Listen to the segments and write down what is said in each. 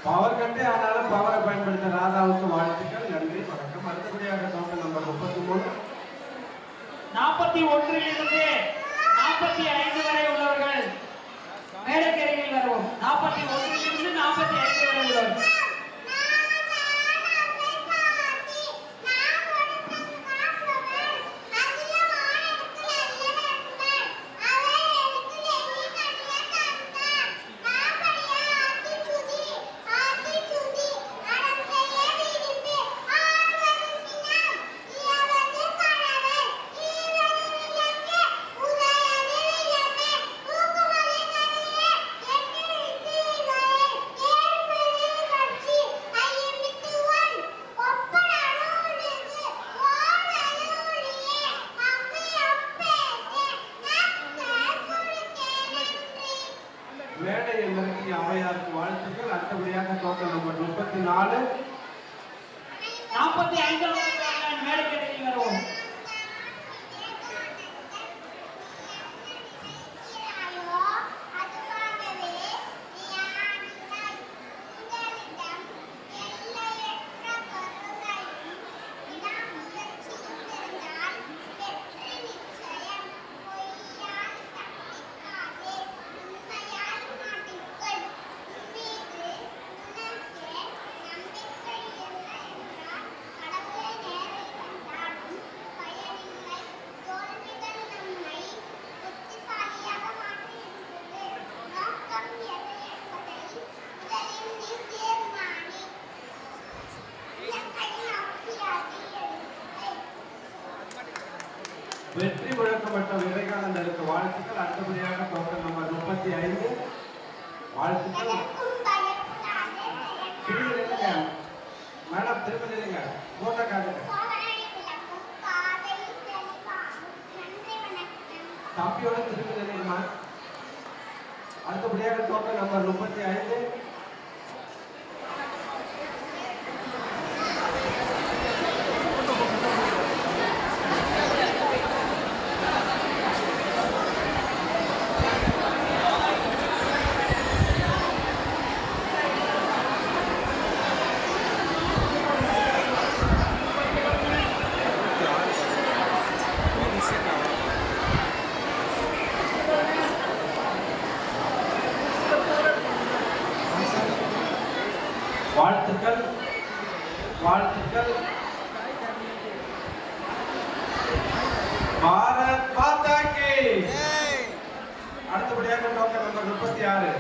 Power கட்டே ஆனாலும் பவரை பயன்படுத்த ராதாவுக்கு வாழ்த்துக்கள், நன்றி, வணக்கம். அடுத்தபடியாக டோக்கன் நம்பர் 33. 41 45 வரை உள்ளவர்கள் மேடைக்கரையில் வருவோம். 41 45 வரை உள்ளவர்கள். மேடை என்பதற்கு அவையாருக்கு வாழ்த்துக்கள். அடுத்தபடியாக டோக்கன் நம்பர் 34. 45 மேடைக்கரையில் வருவோம். வெற்றி முழக்கப்பட்ட விவேகானந்தருக்கு வாழ்த்துக்கள். அடுத்தபடியாக டோக்கன் நம்பர் 35. வாழ்த்துக்கள். மேடம் திரும்ப நில்லுங்க, போட்டோ காட்டுங்க. தம்பியோட திரும்ப நில்லுங்கம்மா. அடுத்தபடியாக டோக்கன் நம்பர் 35. வாழ்த்துக்கள், வாழ்த்துக்கள். பாரத் மாதா கி. அடுத்தபடியாக டோக்கன் நம்பர் 36.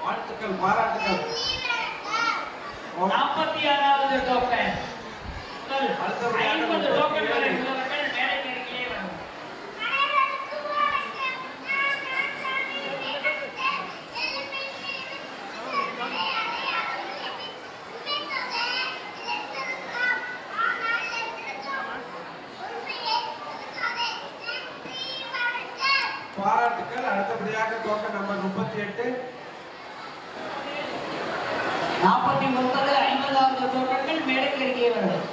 வாழ்த்துக்கள், பாராட்டுக்கள். 46வது டோக்கன். 50 டோக்கன் வரை உள்ளவர்கள் மேடைக்கரையிலே வருவோம். பாராட்டுக்கள். அடுத்தபடியாக டோக்கன் நம்பர் 38. 49 50வது டோக்கன்கள் மேடைக்கரையிலே வருவோம்.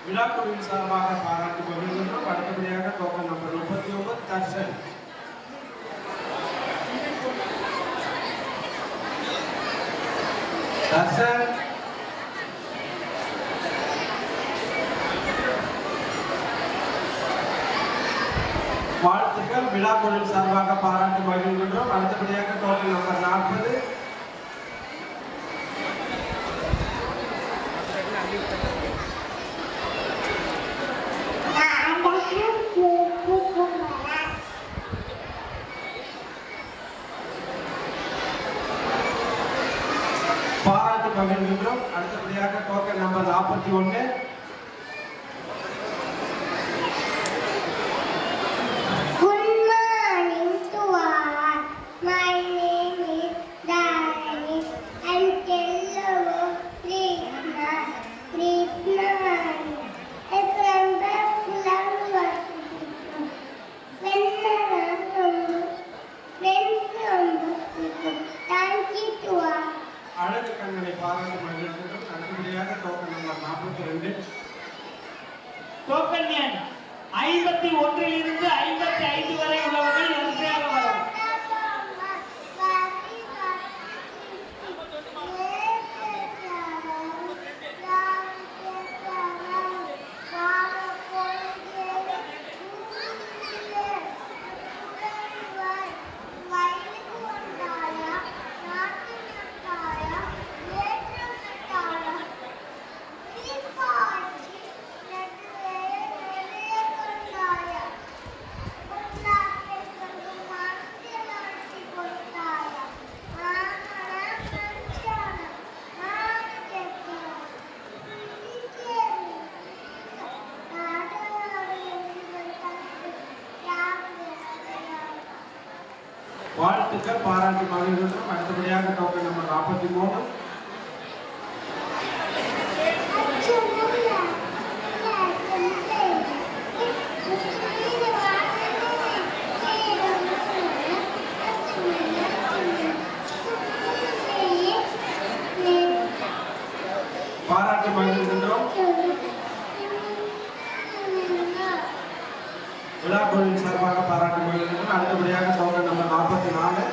விழாக்குழுவின் சார்பாக பாராட்டி வருகின்றோம். அடுத்தபடியாக டோக்கன் நம்பர் 39. தர்ஷன். தர்ஷன் வாழ்த்துக்கள். விழாக்குழு சார்பாக பாராட்டு மகிழ்கின்றோம். அடுத்தபடியாக டோக்கன் நம்பர் 40 பாராட்டு மகிழ்கின்றோம். அடுத்தபடியாக டோக்கன் நம்பர் 41 அழகு கண்ணனை பாராட்டு மகிழ்கின்றோம். அடுத்தபடியாக டோக்கன் நம்பர் 42 டோக்கன் எண் 51 இலிருந்து 55 வரை உள்ளவர்கள் வரிசையாக வரும். வாழ்த்துக்கள். பாராட்டு மகிழ்கின்றோம். அடுத்தபடியாக டோக்கன் நம்பர் 43 பாராட்டு மகிழ்கின்றோம். விழாக்குழுவின் சார்பாக பாராட்டு மகிழ்கின்றோம். அடுத்தபடியாக டோக்கன் நம்பர் 44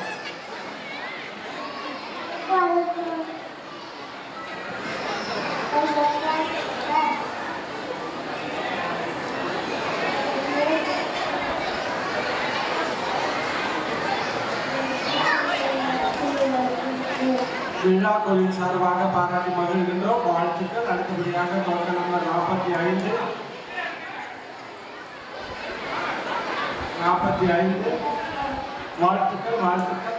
விழாக்குழுவின் சார்பாக பாராட்டி மகிழ்கின்றோம். வாழ்த்துக்கள். அடுத்தபடியாக டோக்கன் நம்பர் 45 வாழ்த்துக்கள். வாழ்த்துக்கள்.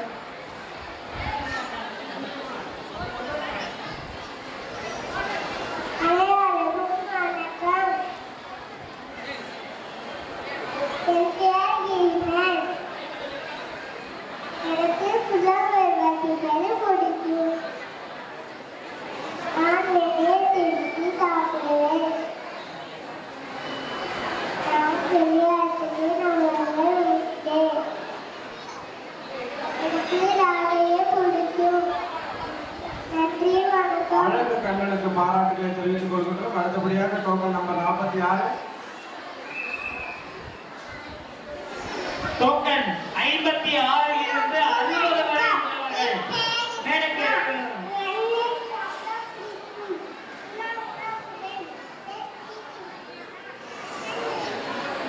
அழகு கண்ணனுக்கு பாராட்டுகளை தெரிவித்துக் கொள்கின்றோம். அடுத்தபடியாக டோக்கன் நம்பர் 46 டோக்கன் 56 இலிருந்து 60 வரை உள்ளவர்கள் மேடைக்கு வருகிறார்கள்.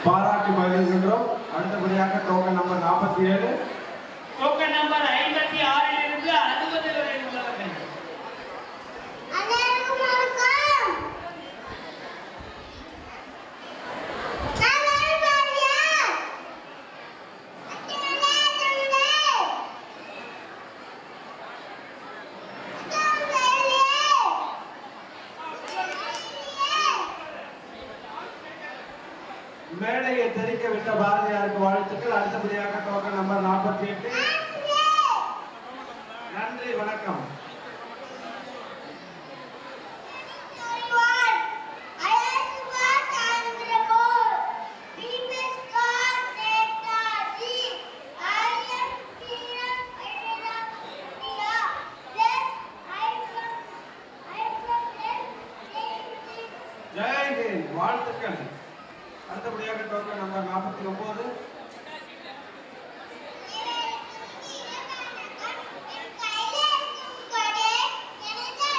பாராட்டி மகிழ்கின்றோம். அடுத்தபடியாக டோக்கன் நம்பர் 47 டோக்கன் நம்பர் 56 இலிருந்து 60 வரை உள்ளவர்கள் மேடையை தெரிக்க விட்ட பாரதியாருக்கு வாழ்த்துக்கள். அடுத்தபடியாக டோக்கன் நம்பர் 48 நன்றி. வணக்கம். ஜெயஹிந்த். வாழ்த்துக்கள். அடுத்தபடியாக டோக்கன் நம்பர் 49 எனக்கு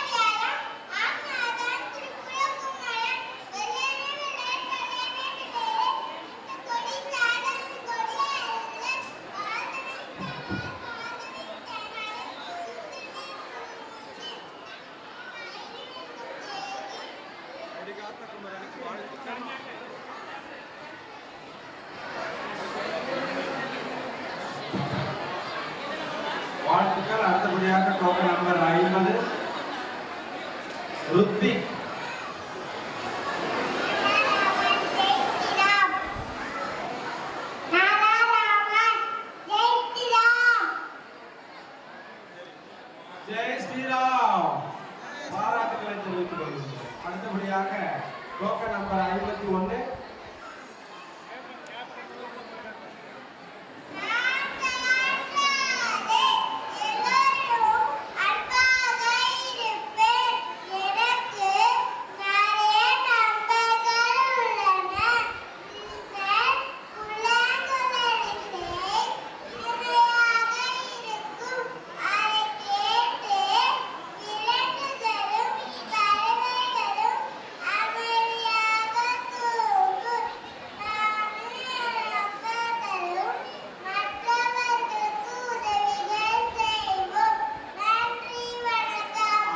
வாழ்த்துக்கள். அடுத்தபடியாக டோக்கன் நம்பர் 50 ருத்திக். ஜெய் ஸ்ரீராம். பாராட்டுக்களை தெரிவித்துக் கொள்கிறோம். அடுத்தபடியாக டோக்கன் நம்பர் 51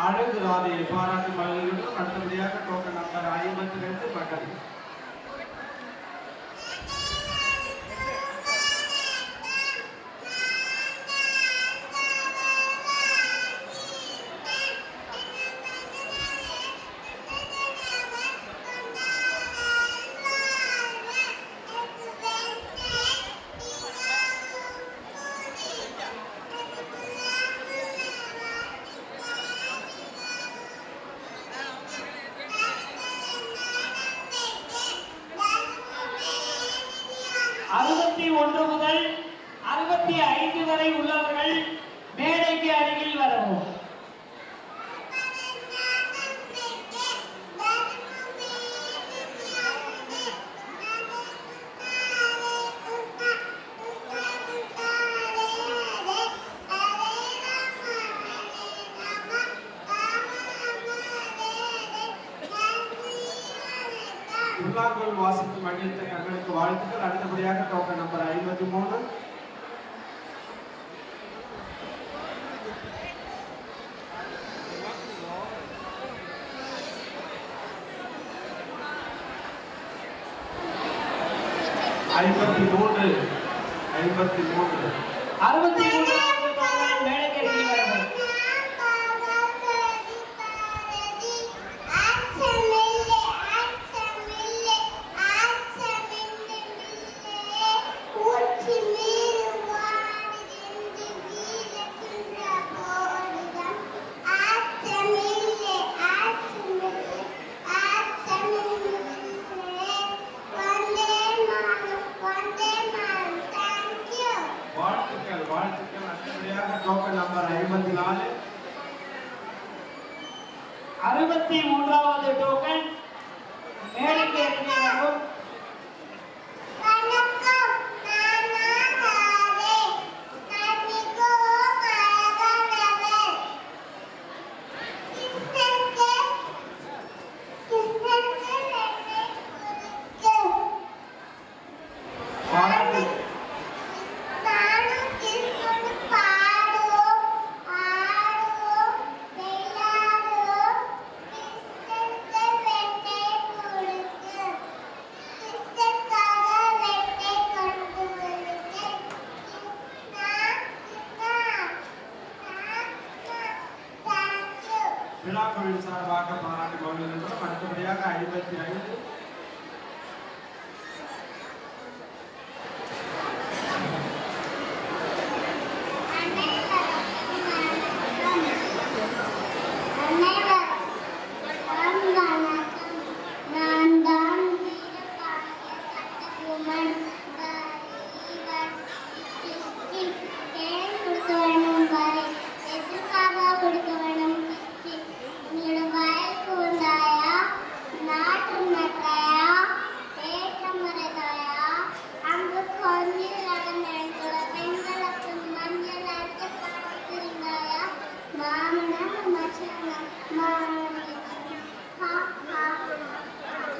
அழகு ராதையை பாராட்டு மகிழ்கிறோம். அடுத்தபடியாக டோக்கன் நம்பர் 52 மகள். ஒன்று முதல் 65 வரை உள்ளவர்கள் மேடைக்கு அருகில் வரவும். புல்லாங்குழல் வாசித்து மகிழ்ந்த கண்களுக்கு வாழ்த்துக்கள். அடுத்தபடியாக டோக்கன் நம்பர் 53 மேடைக்கு அருகில் வரவும். வாழ்த்துக்கள். அடுத்தபடியாக டோக்கன் நம்பர் 54 63வது டோக்கன் மேடைக்கு அருகில் வரவும். விழாக்குழுவின் சார்பாக பாராட்டு மகிழ்கின்றோம். அடுத்தபடியாக 55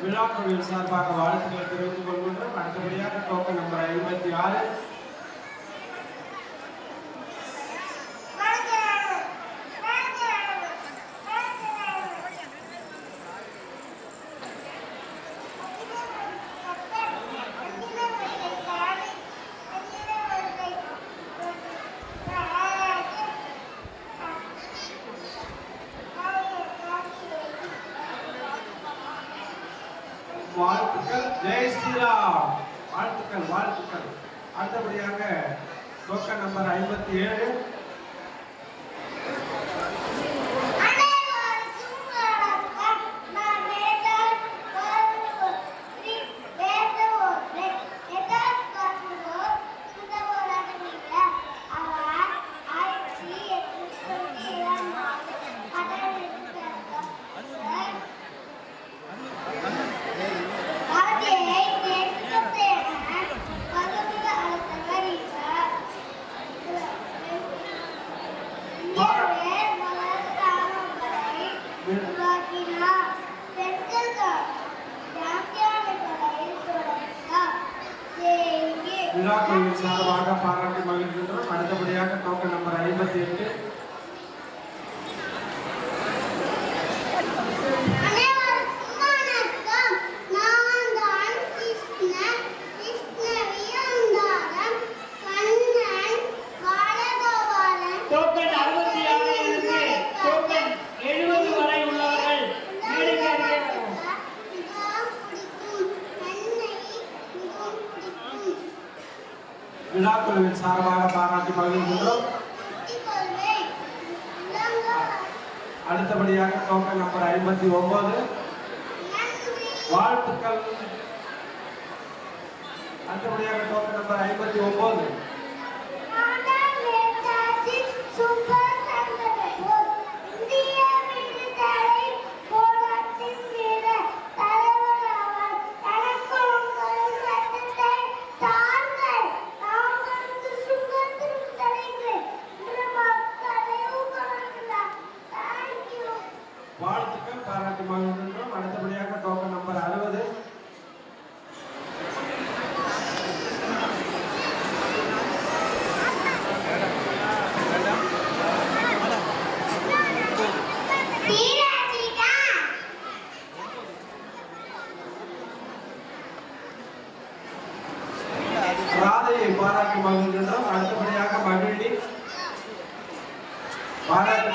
விழாக்குழுவின் சார்பாக வாழ்த்துக்களை தெரிவித்துக் கொள்கின்றோம். அடுத்தபடியாக டோக்கன் நம்பர் 56 54 வாழ்த்துக்கள். ஜெய் ஸ்ரீராம். வாழ்த்துக்கள் வாழ்த்துக்கள். அடுத்தபடியாக டோக்கன் நம்பர் 57. விழாக்குழுவின் சார்பாக பாராட்டி மகிழ்கின்றோம். அடுத்தபடியாக டோக்கன் நம்பர் 58. டோக்கன் 66 இருந்து டோக்கன் 70 வரை உள்ளவர்கள் மேடைக்கு அருகே வரவும். விழாக்குழுவின் சார்பாக பாராட்டி மகிழ்கின்றோம். அடுத்தபடியாக டோக்கன் நம்பர் 59. வாழ்த்துக்கள். அடுத்தபடியாக டோக்கன் நம்பர் 59. வாழ்த்துக்கள் பாராட்டி மகிழ்கின்றோம். அடுத்தபடியாக டோக்கன் நம்பர் 60. ராதையை பாராட்டி மகிழ்கின்றோம். அடுத்தபடியாக மகிழ்ச்சி பாராட்டு.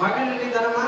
மகிழ்ச்சி தரமா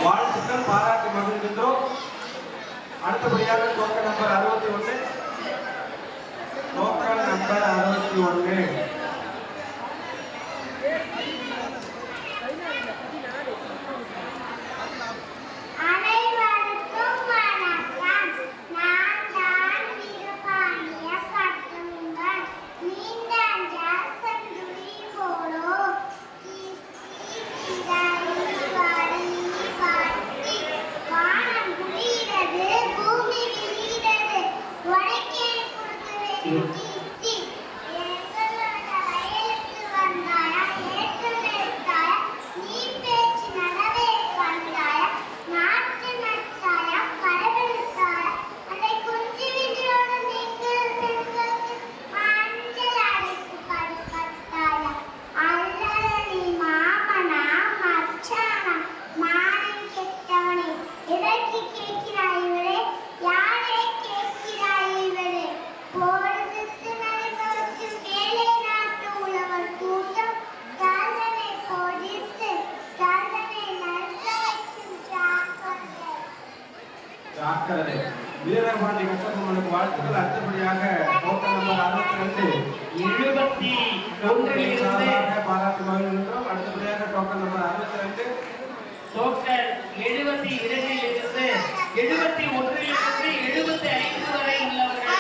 வாழ்த்துக்கள் பாராட்டி மகிழ்கின்றோம். அடுத்தபடியாக டோக்கன் நம்பர் 61. Token number 61. எதற்கு கேட்கிறாய் இவரே? யாரை கேட்கிறாய் இவரே? பொழுது ஜாக்கிரதை. வீரபாண்டி கட்டபொம்மனுக்கு வாழ்த்துக்கள். அடுத்தபடியாக டோக்கன் நம்பர் 62 பாராட்டு மகிழ்கின்றோம். அடுத்தபடியாக டோக்கன் நம்பர் 62 டோக்கன் 72 இலிருந்து 71 இலிருந்து 75 வரை உள்ளவர்கள்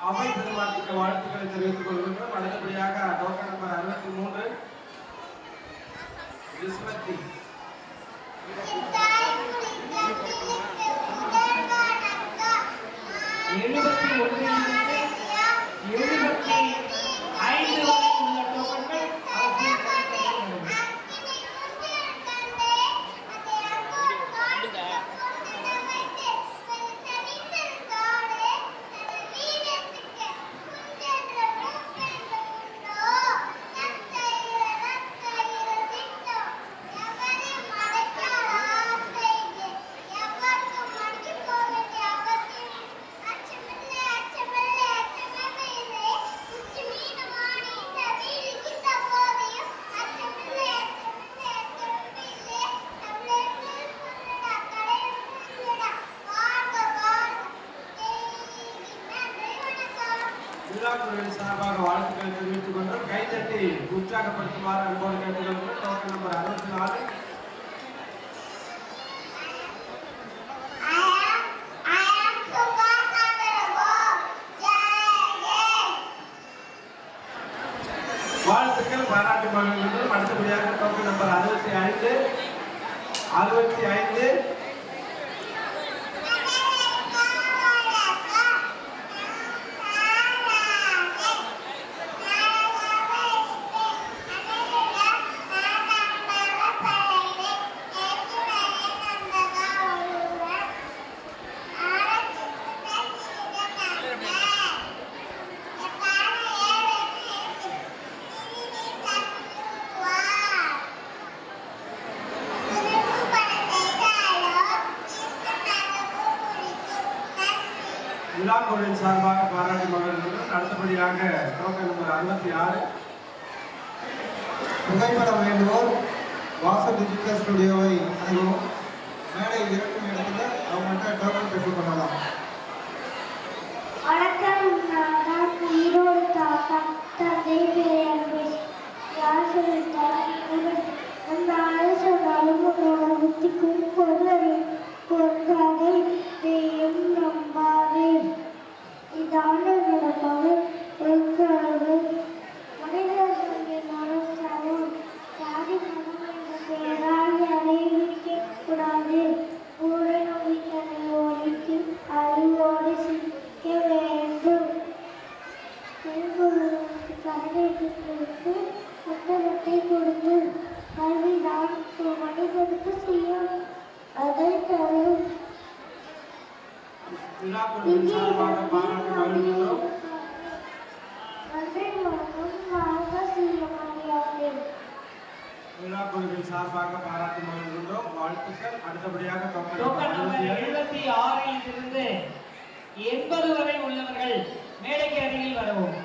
அவை பெருமாட்டுக்கு வாழ்த்துக்களை தெரிவித்துக் கொள்கின்றோம். அடுத்தபடியாக டோக்கன் நம்பர் 63 விஸ்வதி விழாக்குழுவின் சார்பாக வாழ்த்துக்களை தெரிவித்துக் கொண்டோம். கைதட்டி உற்சாகப்படுத்துமாறு அன்போடு கேட்டுக்கொள்கிறோம். டோக்கன் நம்பர் 64 வாழ்த்துக்கள் பாராட்டு மகிழ்கின்றோம். அடுத்தபடியாக டோக்கன் நம்பர் 65 விழாக்குழுவின் சார்பாக பாராட்டு மகிழ்கின்றோம். அடுத்தபடியாக டோக்கன் நம்பர் 66 புகைப்படம் வேண்டுவோர் வாசல் டிஜிட்டல் ஸ்டுடியோவை அணுகவும் மேடை இருக்கும் இடத்துல அவங்கள்ட்ட டோக்கன் பெற்றுக் கொள்ளலாம். வணக்கம். நான் ஈரோடு தந்தை பேரன்பு யார் சொல்லிட்டார்? அந்த சொன்னாலும் உன்னோட புத்திக்கும் பொருளாதை நீயும் நம்பாதே. இதான என்னோட மகள் இருக்கிறது. மனிதர்கள் மனசாலும் ஜாதி மனம் என்ற பெயரால் அறிவிக்க கூடாது. மூட நம்பிக்கையை ஒழித்து அறிவோடு சிக்க வேண்டும். கருணைக்கு புத்தகத்தை கொடுத்து கல்விதான் மனிதனுக்கு செய்யும் அதை தரும். விழாக்குழுவின் சார்பாக பாராட்டு மகிழ்கின்றோம். விழாக்குழுவின் சார்பாக பாராட்டு மகிழ்கின்றோம். வாழ்த்துக்கள். அடுத்தபடியாக டோக்கன் நம்பர் 76 இலிருந்து 80 வரை உள்ளவர்கள் மேடைக்கு அருகில் வரவும்.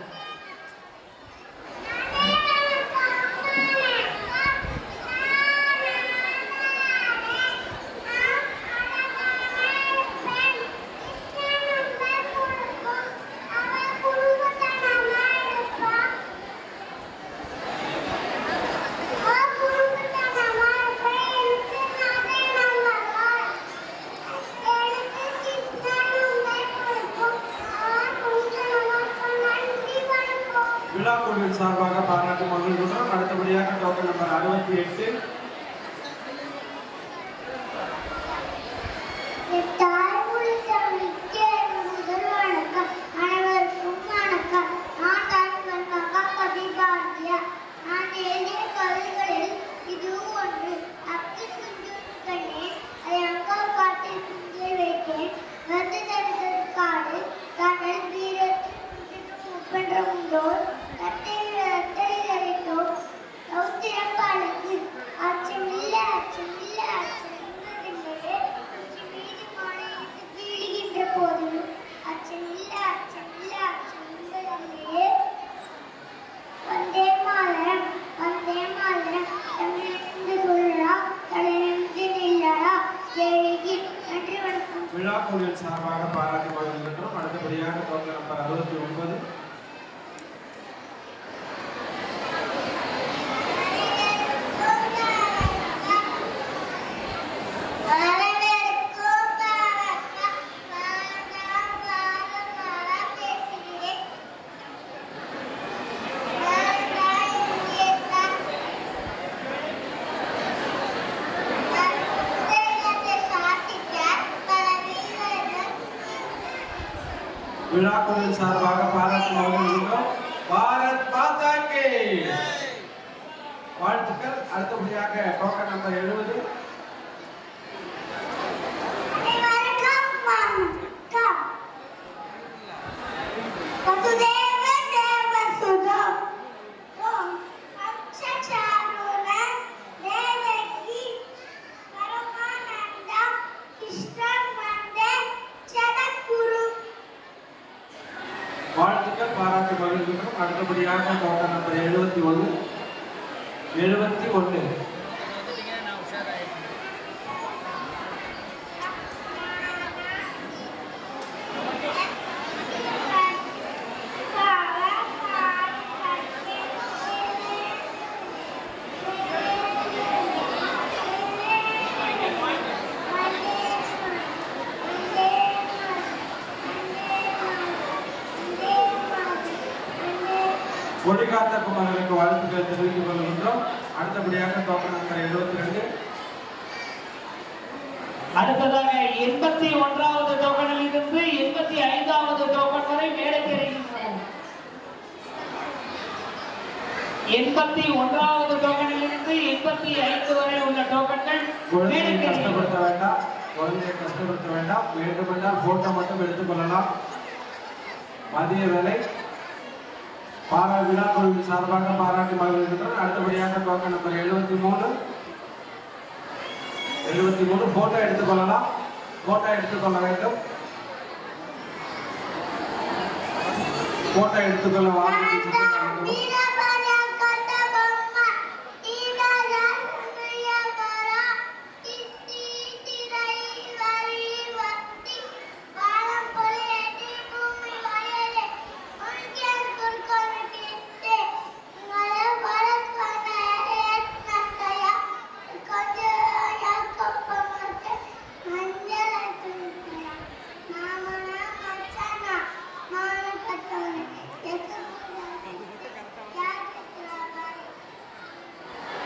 விழாக்குழுவின் சார்பாக பாராட்டு மகிழ்கின்றோம். அடுத்தபடியாக டோக்கன் நம்பர் 68 அனைவருக்கும் வணக்கம். நான் தான் பதிபாண்டியா. நான் எழுதிய கவிதைகளில் இதுவும் ஒன்று. அப்துல் கண்ணே அதை அங்கா காட்டில் வைத்தேன். வந்து தடுத்தது காடு கடல் வீர 20. விழாக்குழுவின் சார்பாக பாராட்டு வழங்குகின்றோம். பாரத் மாதா கி வாழ்த்துக்கள். அடுத்தபடியாக டோக்கன் நம்பர் 70. வாழ்த்துக்கள் பாராட்டு மகிழ்கின்றோம். அடுத்தபடியாக டோக்கன் நம்பர் 71. 71 கொடிகாத்த குமாரர்களுக்கு வாழ்த்துக்களை தெரிவித்துக் கொள்கின்றோம். அடுத்தபடியாக டோக்கன் நம்பர் 72. அடுத்ததாக 81வது டோக்கனில் இருந்து 85வது டோக்கன் வரை மேடைக்கு இறங்குகிறோம். 81வது டோக்கனில் இருந்து 85 வரை உள்ள டோக்கன்கள் குழந்தையை கஷ்டப்படுத்த வேண்டாம். குழந்தையை கஷ்டப்படுத்த வேண்டாம். வேண்டுமென்றால் போட்டோ மட்டும் எடுத்துக் கொள்ளலாம். மதிய வேலை விழா குழுவின் சார்பாக பாராட்டு மகிழ்கின்றனர். அடுத்தபடியாக டோக்கன் நம்பர் 73. போட்டோ எடுத்துக்கொள்ளலாம். போட்டோ எடுத்துக்கொள்ள வேண்டும். போட்டோ எடுத்துக்கொள்ள வாங்க.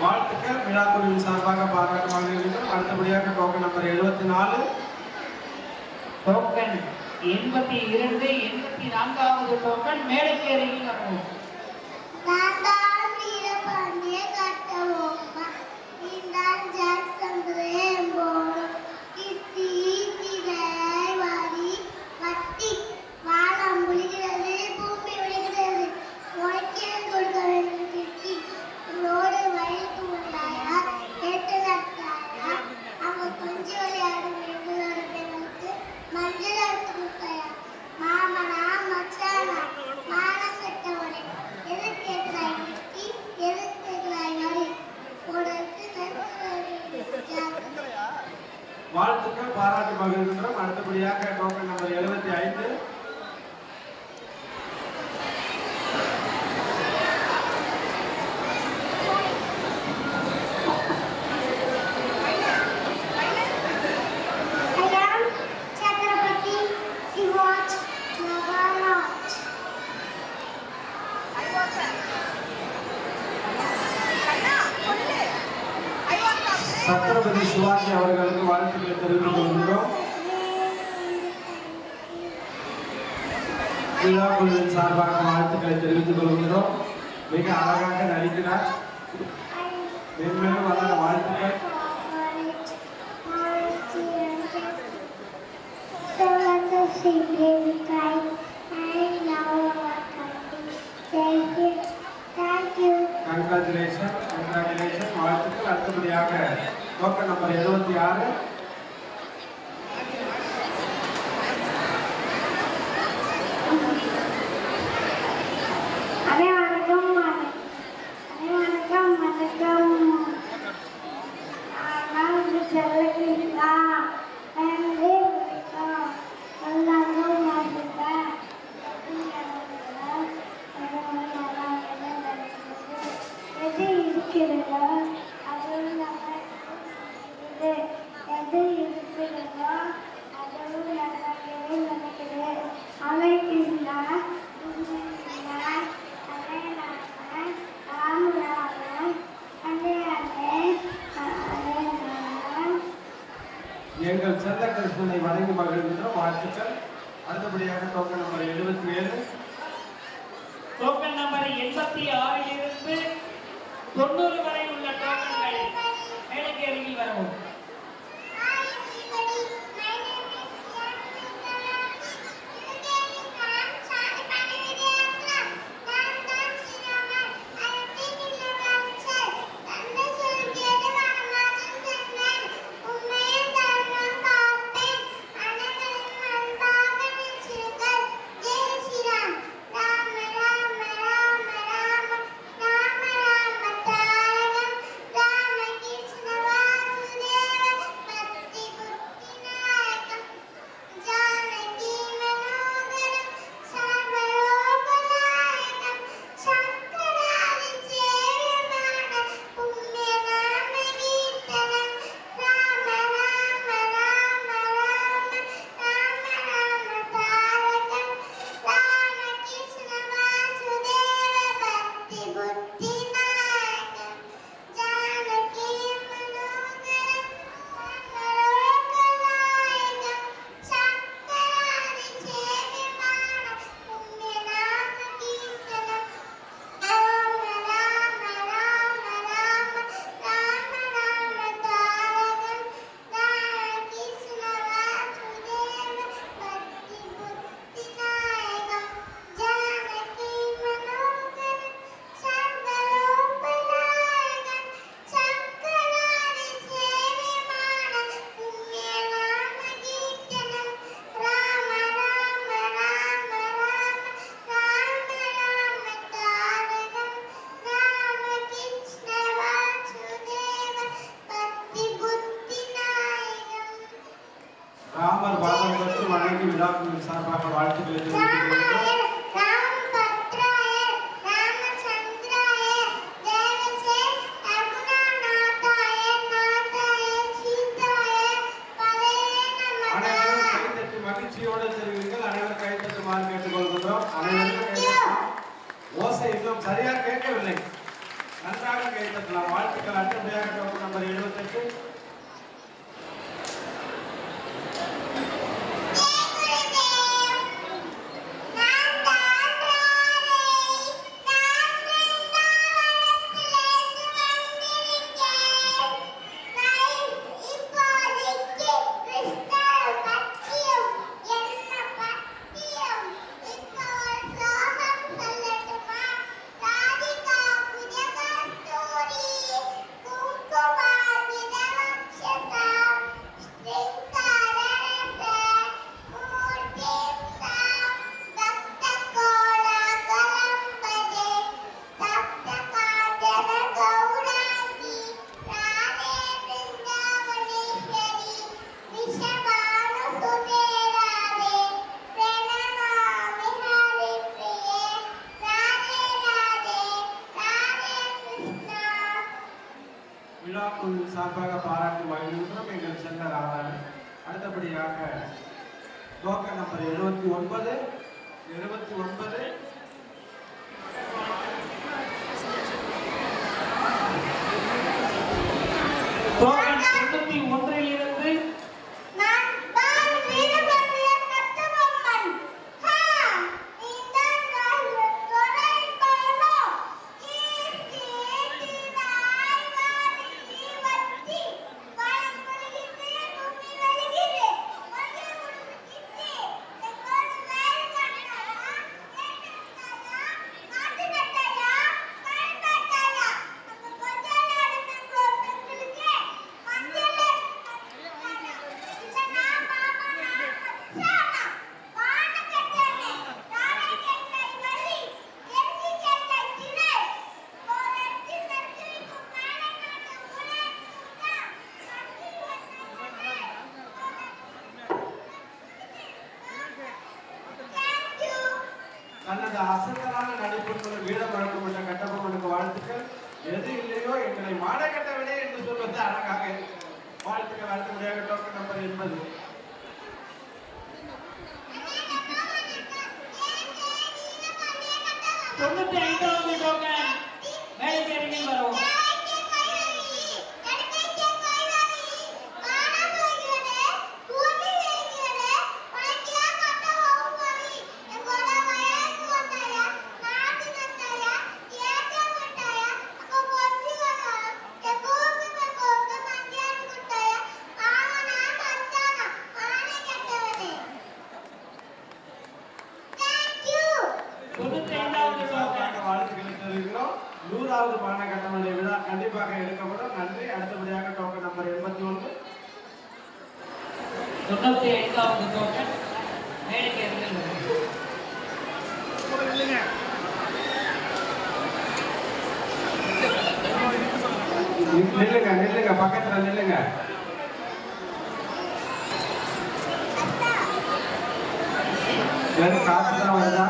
வாழ்த்துக்கள். விழாக்குழுவின் சார்பாக பாராட்டு மகிழ்கின்றோம். அடுத்தபடியாக டோக்கன் நம்பர் 74. டோக்கன் 82 84வது டோக்கன் மேடைக்கு இறங்குகிறோம். வாழ்த்துக்கள் பாராட்டு மகிழ்கின்றோம். அடுத்தபடியாக டோக்கன் நம்பர் 75. சத்ரபதி சிவாஜி அவர்களுக்கு வாழ்த்துக்களை தெரிவித்துக் கொள்கிறோம். விழா குழுவின் சார்பாக வாழ்த்துக்களை தெரிவித்துக் கொள்கிறோம். மிக அழகாக நடிக்கிறார். மென்மேலும் வளர வாழ்த்துக்கள். கங்க்ராச்சுலேஷன் வாழ்த்துக்கள். அடுத்தபடியாக டோக்கன் நம்பர் 76. இருக்கிறதோ அதுவும் நமக்கு எது இருக்கிறதோ அதுவும் நமக்கு நடக்குது. அமைக்கின்றா எங்கள் செல்ல கிருஷ்ணனை வணங்கி மகிழ்கின்றோம். வாழ்த்துக்கள். அடுத்தபடியாக டோக்கன் நம்பர் 77. டோக்கன் நம்பர் 86 இருந்து 90 வரை உள்ள டோக்கன்கள் மேடைக்கு அருகில் வரவும். ராமர் பாதம் பற்றி வணங்கி விழாக்களின் சார்பாக வாழ்த்துக்களை தெரிவித்துக் கொள்கிறோம். அனைவரும் கைத்தட்டி மகிழ்ச்சியோடு தெரிவிங்கள். அனைவரும் கைத்தட்டுமாறு கேட்டுக்கொள்கின்றோம். அனைவரும் கைத்தட்டலாம். ஓசை இன்னும் சரியாக கேட்கவில்லை. நன்றாக கைத்தட்டலாம். வாழ்த்துக்கள். அடுத்தபடியாக டோக்கன் நம்பர் 78. விழாக்குழு சார்பாக பாராட்டி மகிழ்கின்றோம் எங்கள் செல்ல ராமன். அடுத்தபடியாக டோக்கன் நம்பர் 79. டோக்கன் 91 இருந்து தனது அசத்தலான நடிப்பு வீரம் வழக்கம் என்ற கட்டபொம்மனுக்கு வாழ்த்துக்கள். எது இல்லையோ எங்களை மாடகட்டவிலே என்று சொல்வது அழகாக இருக்கிறது. வாழ்த்துக்கள். அடுத்தபடியாக டோக்கன் நம்பர் 80. தொண்ணூத்தி ஐந்தாவது டோக்கன் மேடைக்கு இறங்கி வரும். வாழ்த்துக்களை தெரிவிக்கிறோம். 100வது பான கட்டமடை விழா கண்டிப்பாக எடுக்கப்படும். நன்றி. அடுத்தபடியாக டோக்கன் நம்பர் 81. 95வது டோக்கன் மேடைக்கு இறங்கி வரும். நில்லுங்க பக்கத்துல நில்லுங்க. வெறும் காசு தான் வருதா?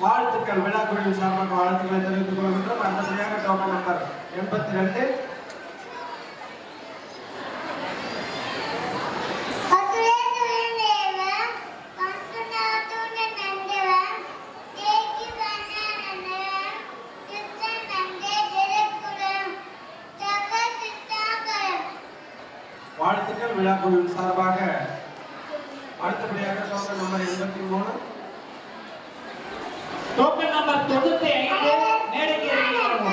வாழ்த்துக்கள். விழா குழுவின் சார்பாக வாழ்த்துக்களை தெரிவித்துக் கொள்கின்றோம். அடுத்தபடியாக டோக்கன் நம்பர் 82. வாழ்த்துக்கள். விழா குழுவின் சார்பாக அடுத்தபடியாக டோக்கன் நம்பர் 83. டோக்கன் நம்பர் 95 மேடைக்கு இறங்கி வரும்.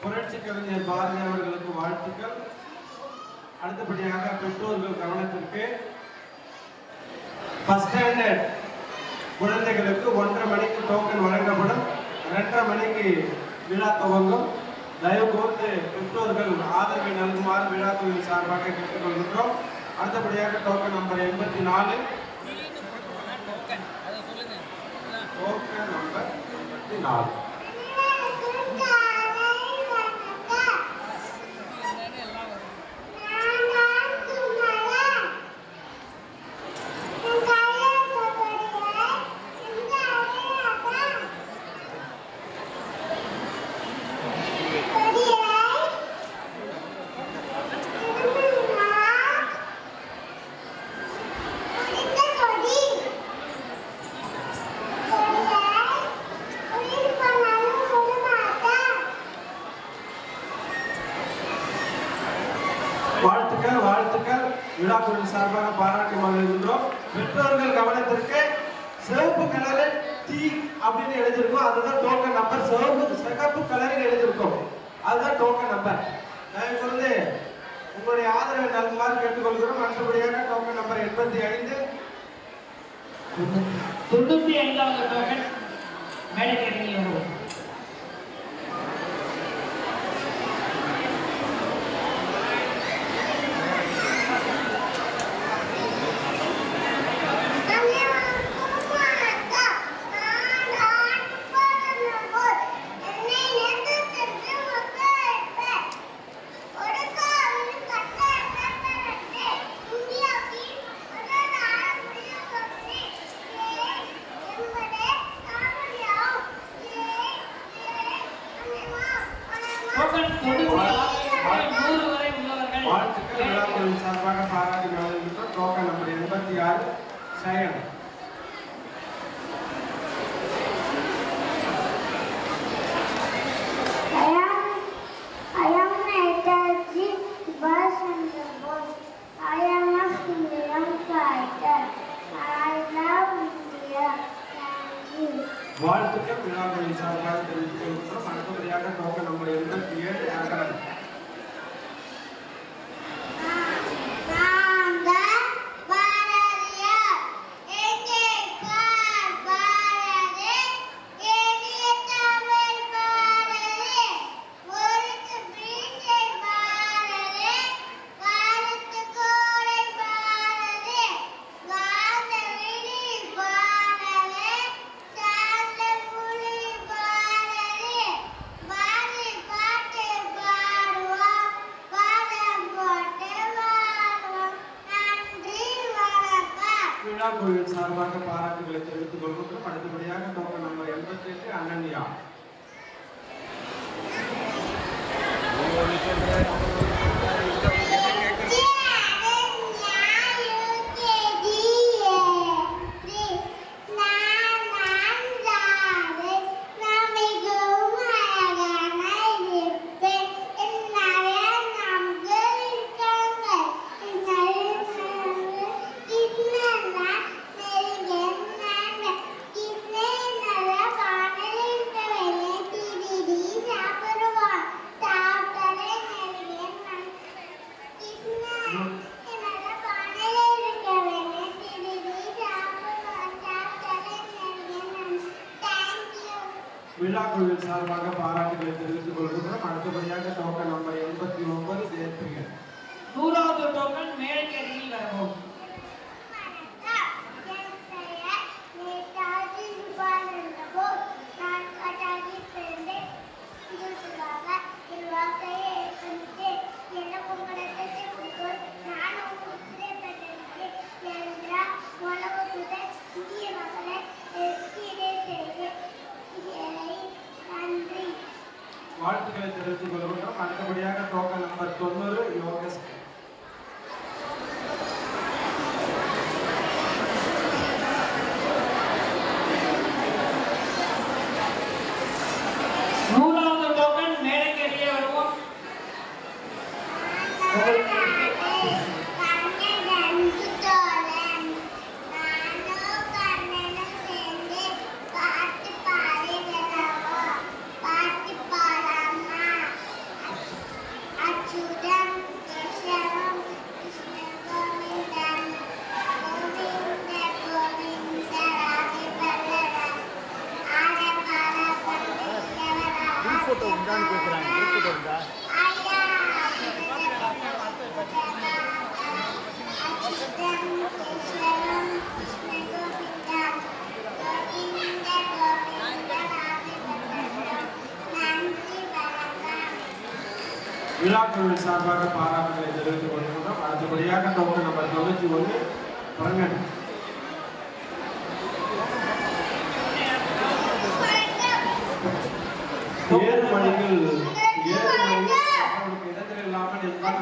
புரட்சி கவிஞர் பாரதி அவர்களுக்கு வாழ்த்துக்கள். அடுத்தபடியாக பெற்றோர்கள் கவனத்திற்கு ஃபர்ஸ்ட் ஸ்டாண்டர்ட் குழந்தைகளுக்கு 1:30 மணிக்கு டோக்கன் வழங்கப்படும். 2:30 மணிக்கு விழா துவங்கும். தயவு கூர்ந்து பெற்றோர்கள் ஆதரவை நல்குமாறு விழாக்குழுவின் சார்பாக கேட்டுக்கொள்கின்றோம். அடுத்தபடியாக டோக்கன் நம்பர் 84. Token number 84. வாழ்த்துக்கள். விழாக்குழு சார்பாக பாராட்டி மகிழ்கின்றோம். பெற்றோர்கள் கவனத்திற்கு சிவப்பு கலரில் டி அப்படின்னு எழுதியிருக்கும். அதுதான் டோக்கன் நம்பர். சிவப்பு கலரில் எழுதியிருக்கும். அதுதான் டோக்கன் நம்பர். தயவு கூர்ந்து உங்களுடைய ஆதரவை நல்குமாறு கேட்டுக்கொள்கிறோம். அடுத்தபடியாக டோக்கன் நம்பர் 85. 95வது டோக்கன் மேடைக்கு இறங்கி வரும். Yeah. வாழ்த்துக்கள் விழாக்களின் சார்பாக தெரிவித்துக் கொள்கிறோம். அடுத்தபடியாக டோக்கன் நம்பர் 87 அகரன். குழுவின் சார்பாக பாராட்டுகளை தெரிவித்துக் கொள்கிறோம். அடுத்தபடியாக டோக்கன் நம்பர் 88 அனன்யா. விழா குழுவின் சார்பாக பாராட்டுகளை தெரிவித்துக் கொள்கிறோம். அடுத்தபடியாக டோக்கன் நம்பர் 89 ஜெயப்பிரியன். 100வது டோக்கன் மேடைக்கு அருகில் வரவும். வாழ்த்துக்களை தெரிவித்துக் கொள்கிறோம். அடுத்தபடியாக டோக்கன் நம்பர் 90 யோகேஷ். விழாக்குழுவின் சார்பாக பாராட்டுகளை தெரிவித்துக் கொள்கின்றோம். அடுத்தபடியாக டோக்கன் நம்பர் 91 பரங்கன். ஏழு மணிகள் இடத்தில் இல்லாமல் இருந்தால்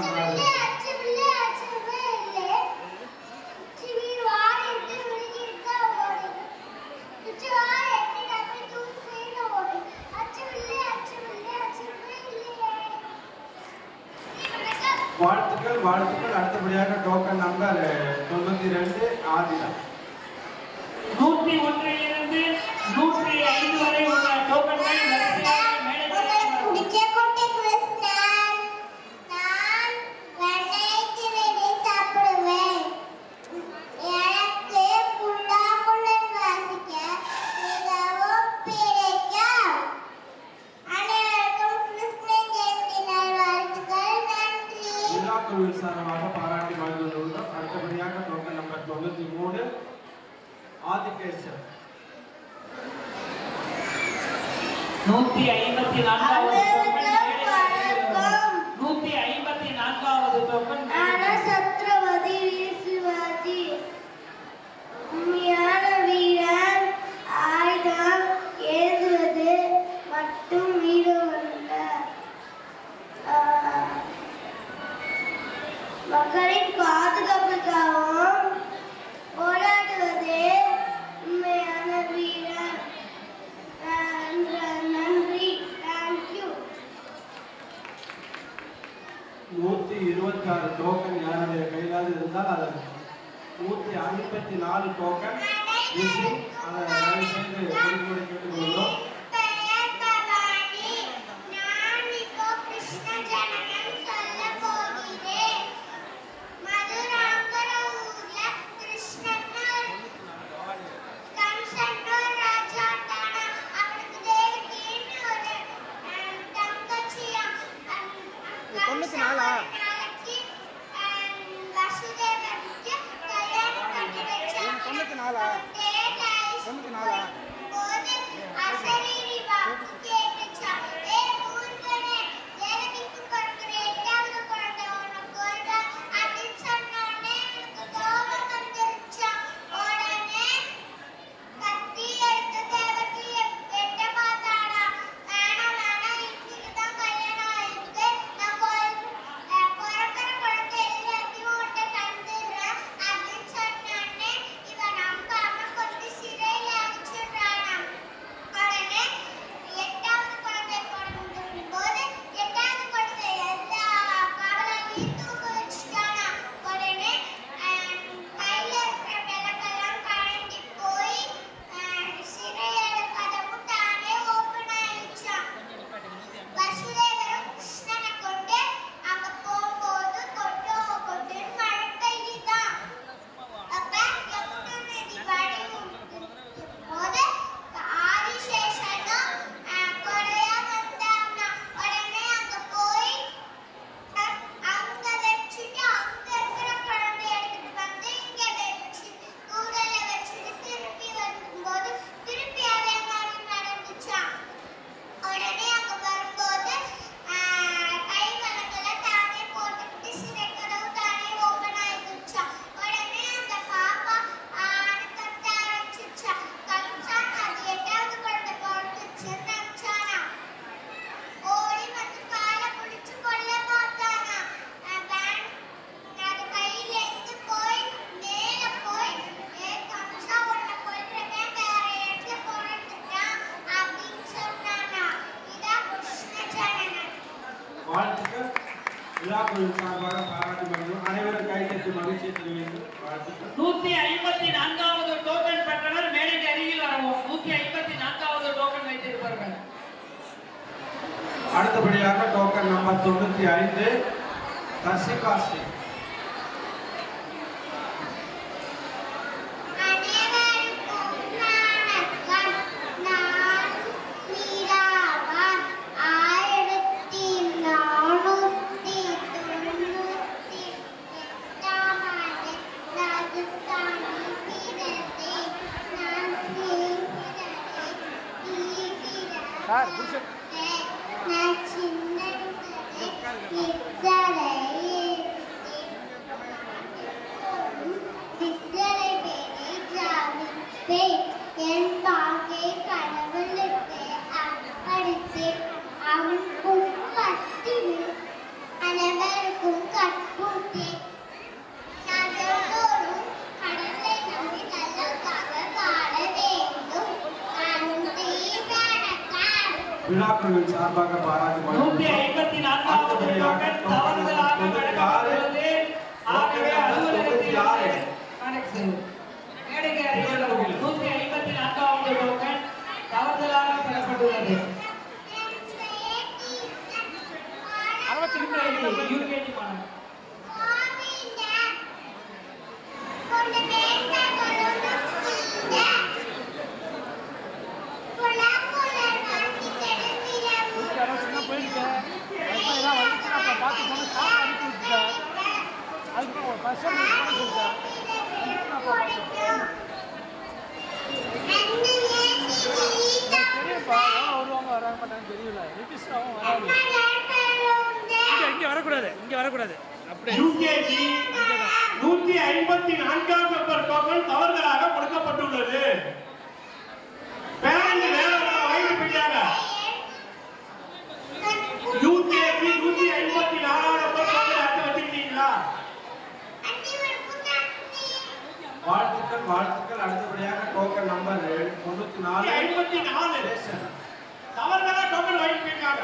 வாழ்த்துக்கள் வாழ்த்துக்கள். அடுத்தபடியாக டோக்கன் நம்பர் 92 ஆதிரா. 101 இலிருந்து 105 வரை உள்ள டோக்கன்கள் வரிசையாக சார்பாக பாராட்டி வாழ்ந்துள்ளோம். அடுத்தபடியாக token number 93 Adikesan. 154வது token சத்ரவதி Sivaji. உண்மையான வீரர் ஆயுதம் ஏந்துவது மட்டும் வீரமல்ல, மக்களின் பாதுகாப்புக்காகவும் போராடுவதே உண்மையான வீரர். நன்றி. தேங்க்யூ. 126 டோக்கன் யாருடைய கையிலாவது இருந்தால் அது 154 டோக்கன் அதை செய்து முடிவுரை கேட்டுக்கொள்கிறோம். பெயர் பவானி. நான் இப்போ கிருஷ்ண ஜனனம் சொல்ல போகிறேன். மதுராங்கர ஊர்ல கிருஷ்ணன் கம்சன் ராஜா தானா. அவனுக்கு தேவகின்னு ஒரு தங்கச்சியா. தொண்ணூத்தி நாலா? நாளைக்கு வசுதேவனுக்கு கல்யாணம் கட்டி வச்சான். 94 94 போது அசரீரி வாக்கு கேட்டுச்சான். மூர்க்கனே, தேவகிக்கு பிறக்கிற 8வது குழந்தை உனக்கு வருதா அப்படின்னு சொன்னோடனே எனக்கு கோபம் வந்துருச்சான். உடனே கத்தி எடுத்து தேவகியை வெட்ட பார்த்தானா. வேணாம் வேணாம், இன்னைக்கு தான் கல்யாணம் ஆயிருக்கு. நான் பிறக்கிற குழந்தை எல்லாத்தையும் உன்கிட்ட தந்துடுறேன் அப்படின்னு சொன்னோடனே இவன் நம்பாம கொண்டு சிறையில அடைச்சிடுறானாம். உடனே 8வது குழந்தை பிறக்கும் போது 8வது குழந்தை எல்லா காவலாளியும் தூக்க வச்சுட்டானா. உடனே கையில இருக்கிற விளக்கெல்லாம் கழட்டி போய் சிறையோட கதவு தானே ஓப்பன் ஆயிடுச்சான். வசுதேவரும் கிருஷ்ணனை கொண்டு அங்க போகும்போது கொட்டுன்னு மழை பெய்யுதான். அப்ப யமுனா நதி வடியும் போது ஆதிசேஷனும் கொடையா வந்தாங்க. உடனே அங்க போய் அங்க வச்சுட்டு அங்க இருக்கிற குழந்தைய எடுத்துட்டு வந்து இங்க வச்சு கூடல வச்சுட்டு திருப்பி வரும்போது திருப்பி அதே மாதிரி நடந்துச்சான். உடனே அங்க வரும்போது கை விளக்கெல்லாம் தானே போட்டுக்கிட்டு சிறை கதவு தானே ஓப்பன் ஆயிடுச்சான். உடனே அந்த பாப்பா கத்த ஆரம்பிச்சிச்சா. கம்சான் அது 8வது குழந்தை பிறந்துச்சுன்னு நினைச்சானா. ஓடி வந்து காலை பிடிச்சு கொல்ல பார்த்தானா. அது கையில இருந்து போய் மேல போய் கம்சா உன்னை கொல்றவன் வேற இடத்துல பிறந்துட்டான் அப்படின்னு சொன்னானா. இதான் கிருஷ்ண ஜனனம். வாழ்த்துக்கள். விழாக்குழு சார்பாக பாராட்டு மகிழ்வு. அனைவரும் கைதட்டி மகிழ்ச்சியை தெரிவித்து வாழ்த்துக்கள். 154வது டோக்கன் பெற்றவர் மேடைக்கு அருகில் வரவும். 154வது டோக்கன் வைத்திருப்பார்கள். அடுத்தபடியாக டோக்கன் நம்பர் 95 தர்ஷிகா ஸ்ரீ. அனைவருக்கும் வணக்கம். நான் மீராவான். 1498ஆம் ஆண்டு ராஜஸ்தானில் பிறந்தேன். நான் சார் புருஷன் நான் சின்னதிலே சித்தரை பேரை என் பாகை கடவுளுக்கு அர்ப்பணித்து அவனுக்கும் கட்டி அனைவருக்கும் கற்பூட்டி நாள்தோறும் கடவுளை நம்பி நல்லதாக வாழ வேண்டும். நன்றி வணக்கம். விழாக்குழு சார்பாக பாராட்டு மகிழ்வு. 154வது டோக்கன் தவறுதலாக பெறப்பட்டுள்ளது. ஆகவே அலுவலகத்தில் கனெக்ட் செய்யும். மேடைக்கு அருகில் வரவும். 154வது டோக்கன் தவறுதலாக பெறப்பட்டுள்ளது. யூகேஜி மாணவர். சின்ன போயிட்டு எல்லாம் வந்துச்சு அப்போ பார்த்து போன சாப்பிட அனுப்பி விட்டுட்டேன். அதுக்கப்புறம் ஒரு பஸ் போன சொல்லிட்டேன். தெரியும்ப்பா எவ்வளோ வருவாங்க வர மாட்டாங்கன்னு தெரியல. ரிஜிஸ்டராகவும் வராது. இங்கே வரக்கூடாது, இங்கே வரக்கூடாது. அப்படியே யூகேஜி 154ஆம் நம்பர் டோக்கன் தவறுதலாக கொடுக்கப்பட்டுள்ளது. பேரண்ட் வேற வாங்கி போயிட்டாங்க. யூகேஜி 154ஆம் நம்பர் டோக்கன் அடுத்து வச்சிருக்கீங்களா? வாழ்த்துக்கள் வாழ்த்துக்கள். அடுத்தபடியாக டோக்கன் நம்பர் 94 தவறுதலா டோக்கன் வாங்கி போயிருக்காங்க.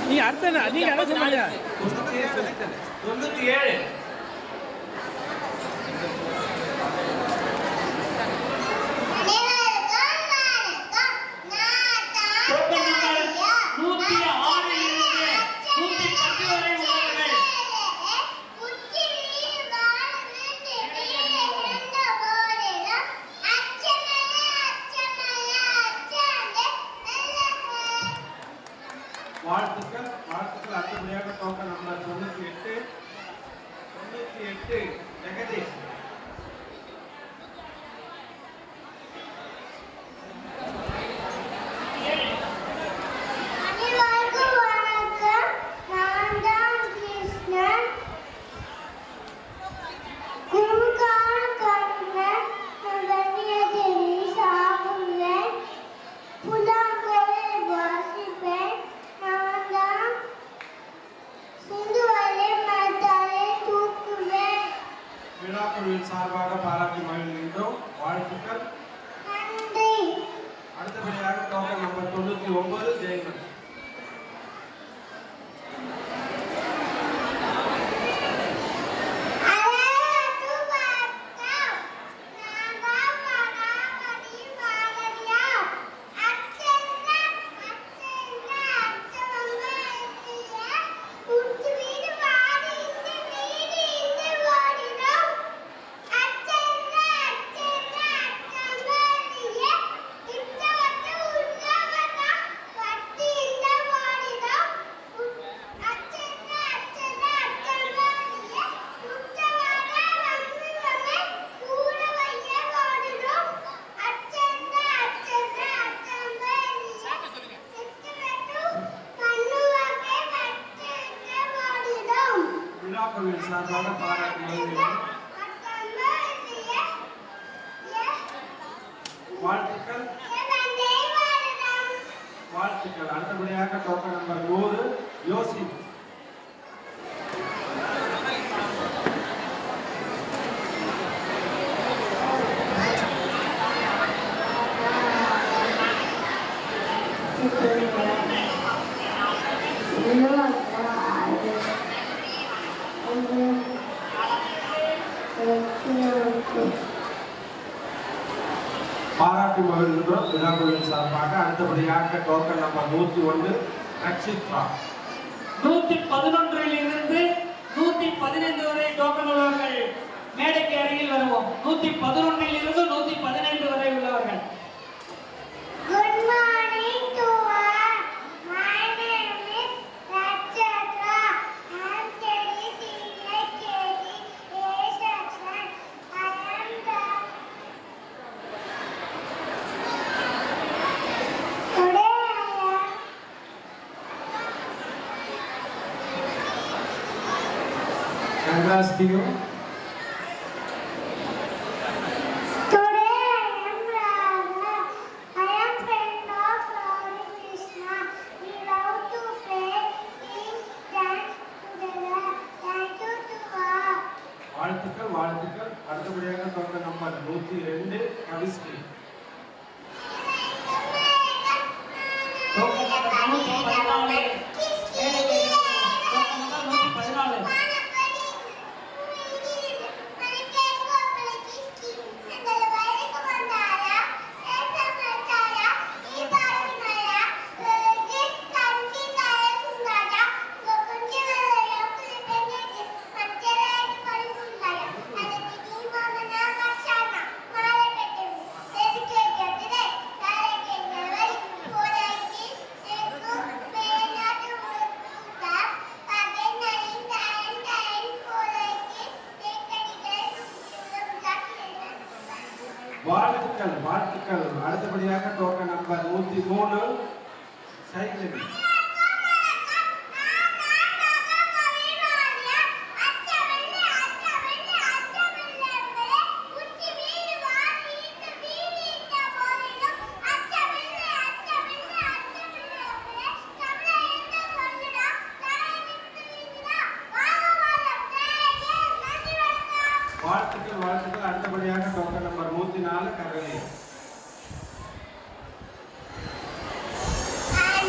நீங்க அடுத்த நீங்க என்ன சொன்னீங்க? 97 58 ஜெகதீஷ். விழாக்குழுவின் சார்பாக பாராட்டி மகிழ்கின்றோம். வாழ்த்துக்கள். அடுத்தபடியாக டோக்கன் நம்பர் 99 ஜெயமன். விழாக்குழுவின் சார்பாக பாராட்டி மகிழ்கின்றோம். வாழ்த்துக்கள். வாழ்த்துக்கள். அடுத்தபடியாக டோக்கன் நம்பர் 100 யோசி. பாராட்டி மகிழ்கின்றோம் விழாக்குழுவின் சார்பாக. அடுத்தபடியாக டோக்கன் நம்பர் 101 ரக்ஷித்ரா. 111 இருந்து 115 வரை டோக்கன் உள்ளவர்கள் மேடைக்கு அருகில் வருவோம். 111 இருந்து 115 வரை உள்ளவர்கள். Good morning to all. My name is Rakshatra. I am studying senior KG A section. I am the today Congrats to you. Today I am Radha. I am friend of Lord Krishna. We love to play, sing, dance together. Thank you to all. வாழ்த்துக்கள். வாழ்த்துக்கள். அடுத்தபடியாக token number 102 Kavisri. Token number 114 மேடைக்கு token number 114. வாழ்த்துக்கள். வாழ்த்துக்கள். அடுத்தபடியாக token number 103 cycle. வாழ்த்துக்கள். வாழ்த்துக்கள். அடுத்தபடியாக டோக்கன் நம்பர் 104 ககலே. நான்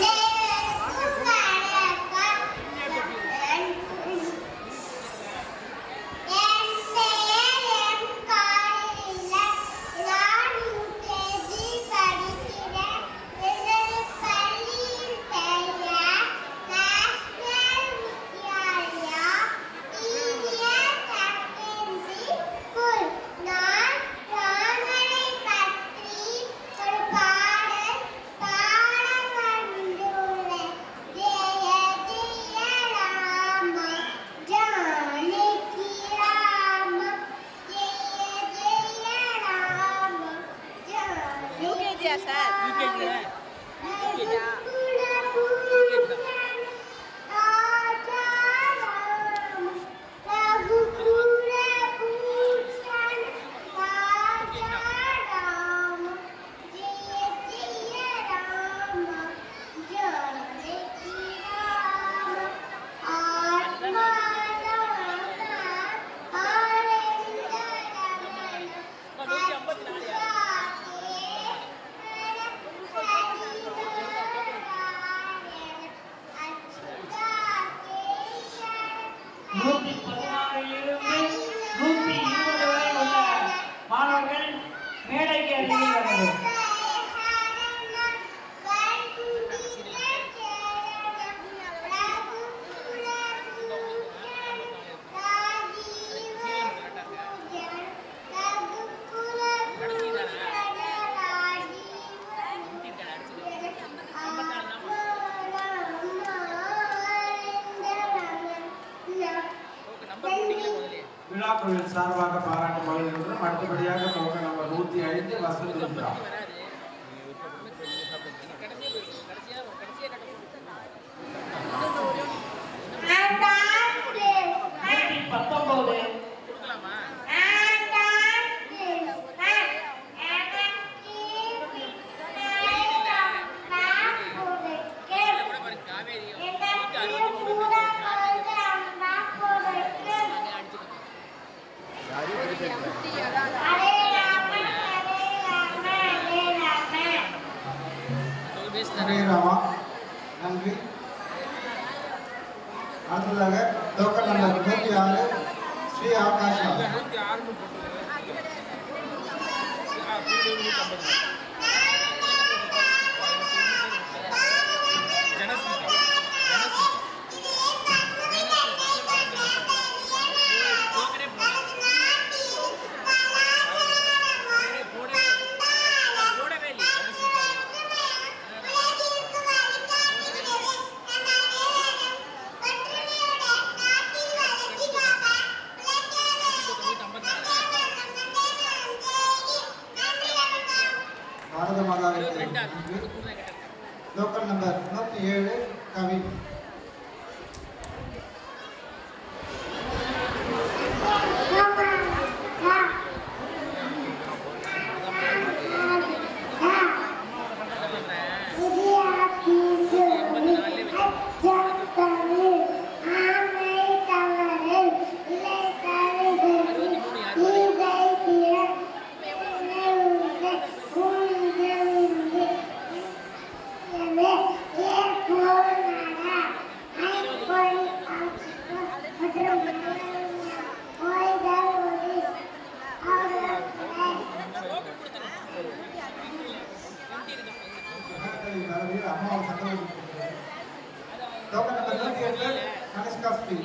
விழாக்குழுவின் சார்பாக பாராட்டு மகிழ்கின்றோம். அடுத்தபடியாக டோக்கன் நம்பர் 105 வசந்த் இந்திரா. நன்றி. அடுத்ததாக டோக்கன் நம்பர் 106 ஸ்ரீ ஆகாஷா. பாரத மாதாவிற்கு டோக்கன் நம்பர் 107 கவி. அம்மாவை சந்தோஷம் token number 108 Kanishka Sri.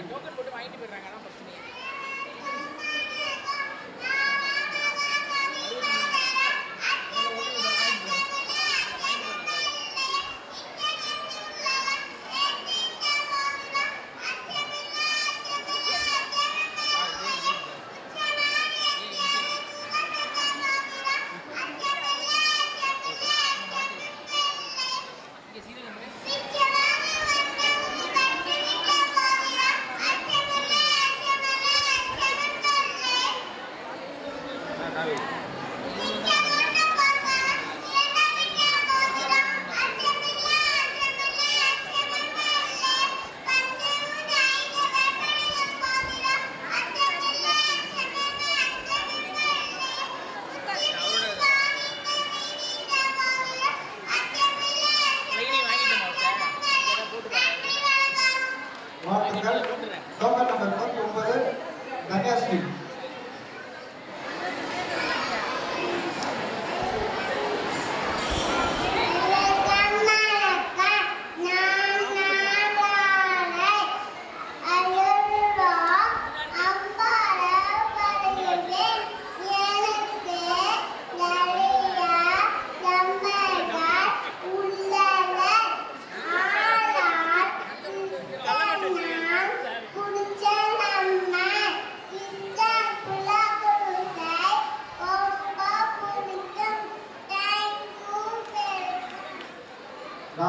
Token number 109 Dhanyasri.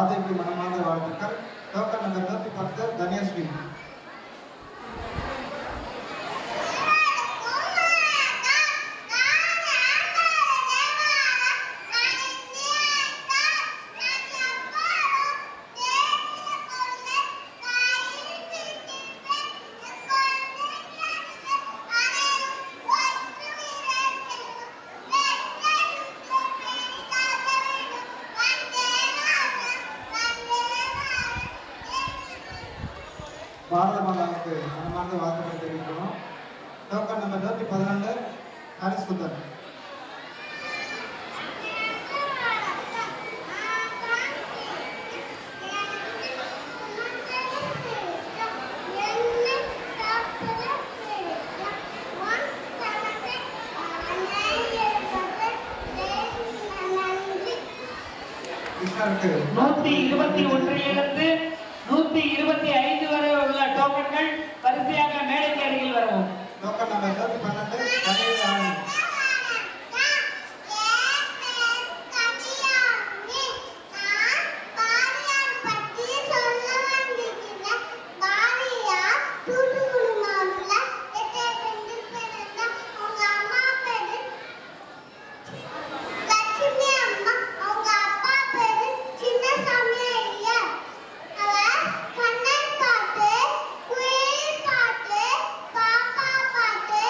ராதைக்கு மனமார்ந்த வாழ்த்துக்கள். Token number 110 Dhanyashree. பாரத மாதாவுக்கு மனமார்ந்த வாழ்த்துக்கள் தெரிவிக்கிறோம். Token number 112 Haris Kundan. கிருஷ்ணருக்கு 121 125 வரை உள்ள டோக்கன்கள் வரிசையாக மேடைக்கு அருகில் வரவும். டோக்கன் நம்பர் 112 கனியல் ராணி. பாட்டு, குயில் பாட்டு, பாப்பா பாட்டு,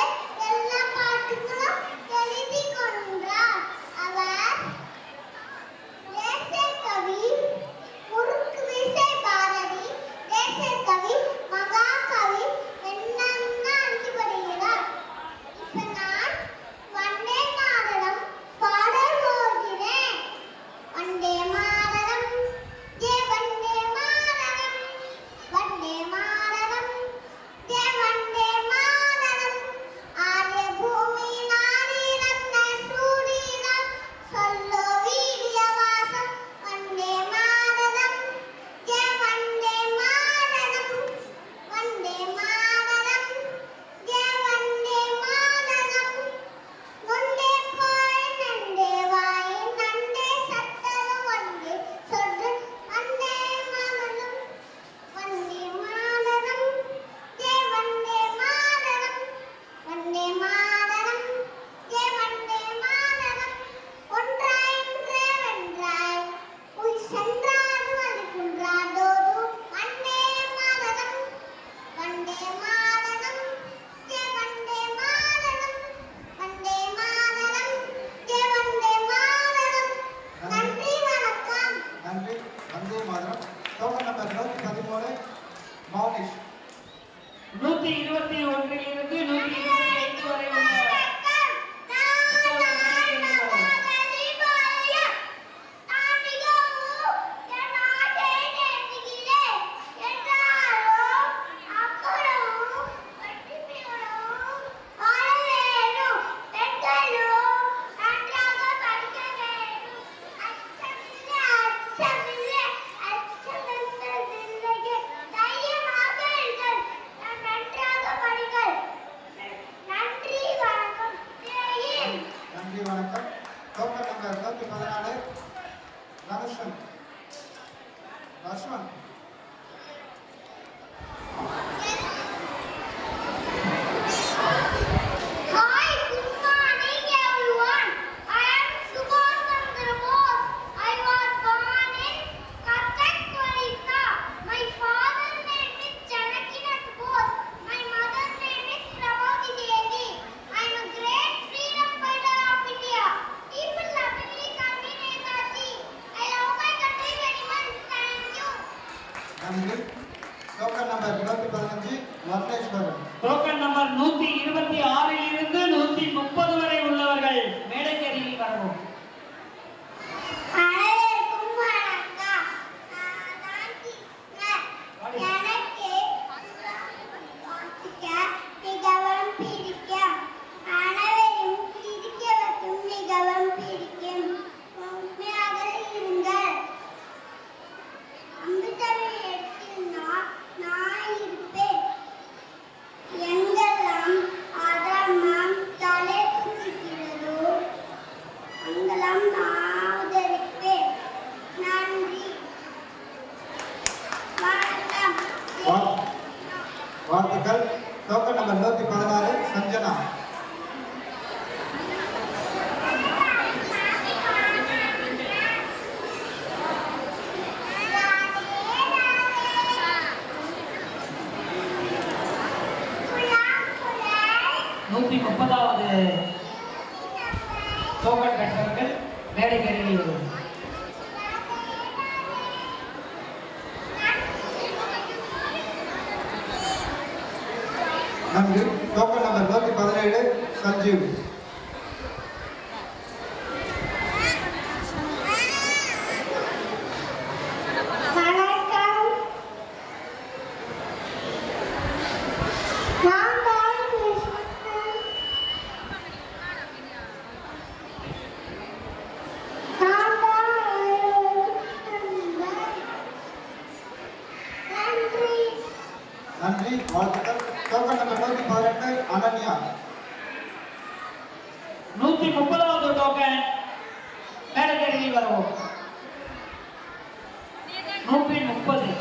130வது டோக்கன் பெற்றவர்கள் மேடைக்கு அருகில் வருவோம். நன்றி. Token number 117 Sanjeev. நன்றி, வாழ்த்துக்கள். Token number 118 Ananya. 130வது டோக்கன் மேடைக்கு அருகில் வருவோம். 130.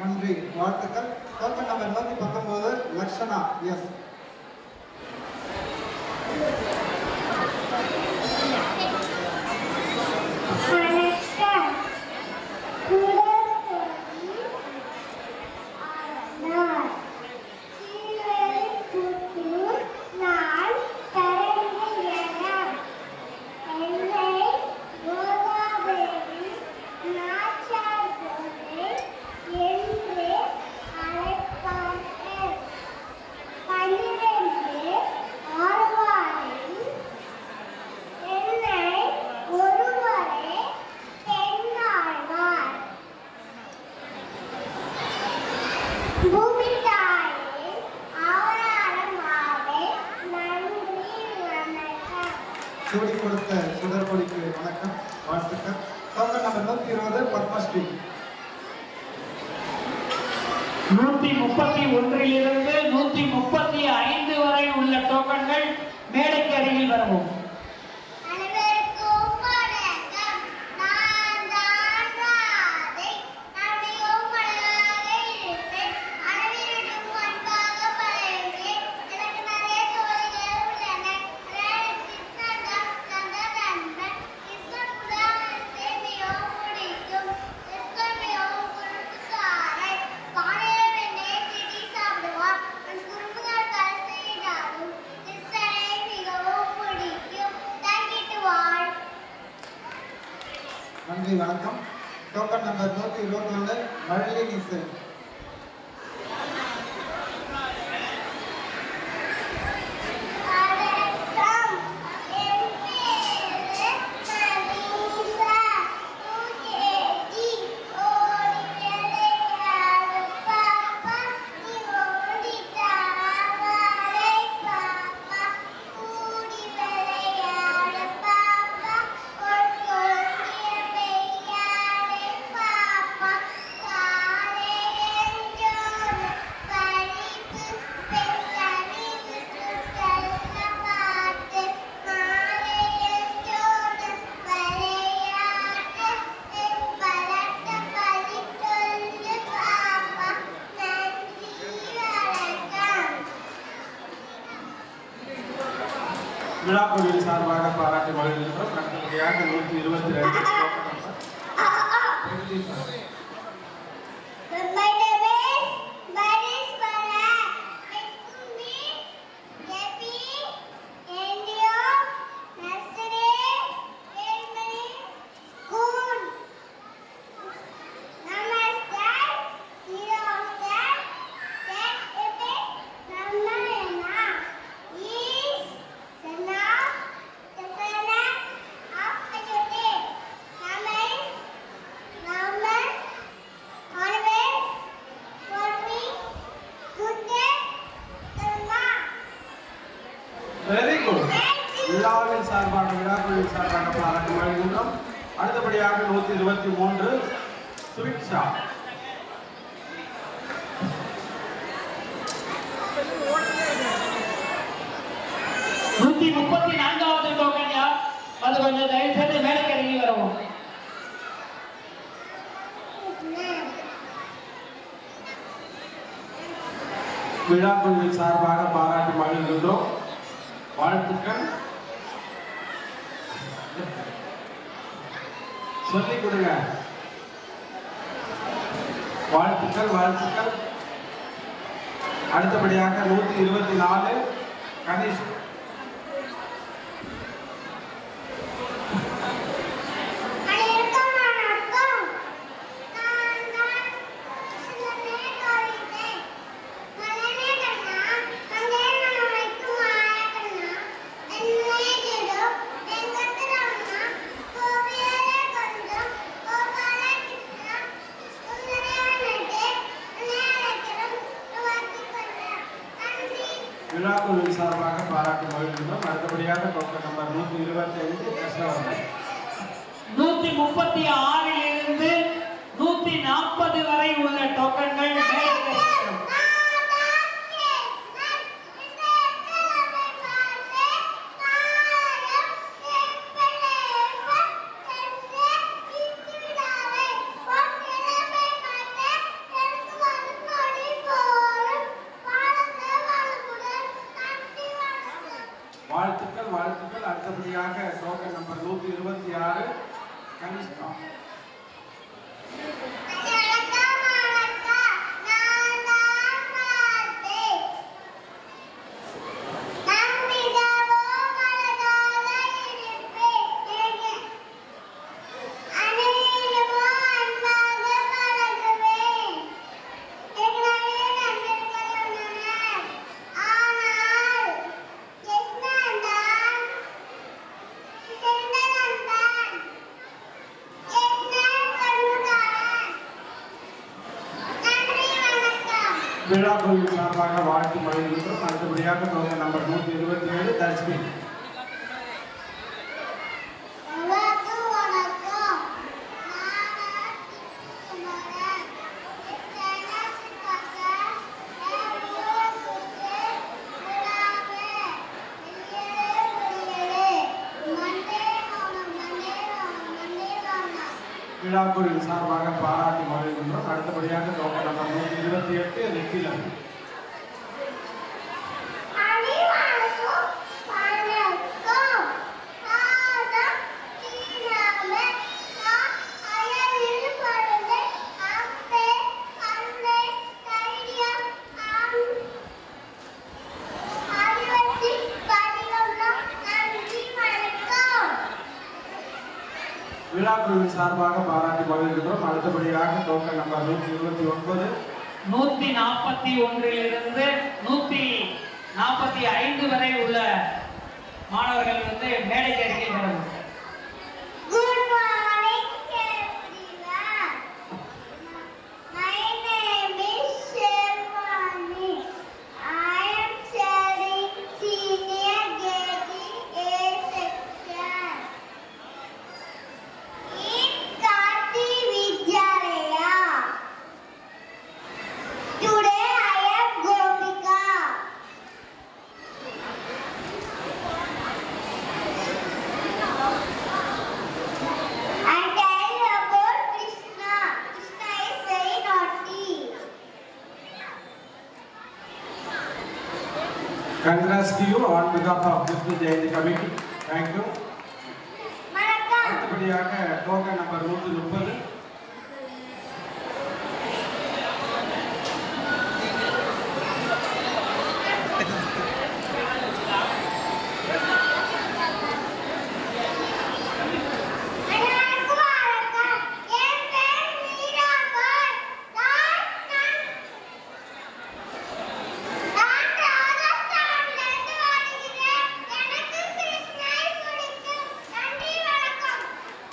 நன்றி, வாழ்த்துக்கள். Token number 119 Lakshana S. சூடி கொடுத்த சுடர்கொடிக்கு வணக்கம், வாழ்த்துக்கள். Token number 120 Padmashri. 131லிருந்து 135 வரை உள்ள டோக்கன்கள் மேடைக்கு அருகில் வரவும். நன்றி, வணக்கம். டோக்கன் நம்பர் 121 மழலின் இசை. விழாக்குழுவின் சார்பாக பாராட்டு வழங்குகின்றோம். அடுத்தபடியாக 122 வெரி குட். விழாவின் சார்பாக விழாக்குழுவின் சார்பாக பாராட்டு வழங்குகின்றோம். அடுத்தபடியாக 123 சுவிக்ஷா. 134வது டோக்கன் யார்? அது கொஞ்சம் தயவு செய்து மேடைக்கு இறங்கி வரவும். விழா குழுவின் சார்பாக பாராட்டி மகிழ்கின்றோம். வாழ்த்துக்கள். சொல்லிக் கொடுங்க. வாழ்த்துக்கள் வாழ்த்துக்கள். அடுத்தபடியாக 124 கணேஷ். விழா குழுவின் சார்பாக பாராட்டி மகிழ்கின்றோம். அடுத்தபடியாக டோக்கன் நம்பர் 125 கிருஷ்ணவர்மன். 136 140 வரை உள்ள டோக்கன்கள் மேடைக்கு வாழ்த்துக்கள் வாழ்த்துக்கள். அடுத்தபடியாக டோக்கன் நம்பர் 126 கனிஷ்கா. விழா குழுவின் சார்பாக வாழ்த்து மகிழ்கின்றோம். அடுத்தபடியாக டோக்கன் நம்பர் 127 தர்ஷினி. விழா குழுவின் சார்பாக பாராட்டி மகிழ்கின்றோம். அடுத்தபடியாக டோக்கன் நம்பர் 128 நிக்கிலன். விழா குழுவின் சார்பாக பாராட்டி மகிழ்கின்றோம். அடுத்தபடியாக டோக்கன் நம்பர் 129 141 145 வரை உள்ள மாணவர்கள் மேடைக்கு அருகே வரவும். Congrats to you on behalf of Krishna Jayanti Committee. Thank you. அடுத்தபடியாக டோக்கன் நம்பர் 130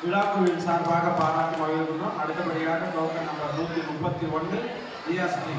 விழாக்குழுவின் சார்பாக பாராட்டி மகிழ்கின்றோம். அடுத்தபடியாக டோக்கன் நம்பர் 131 ஜிஎஸ்டி.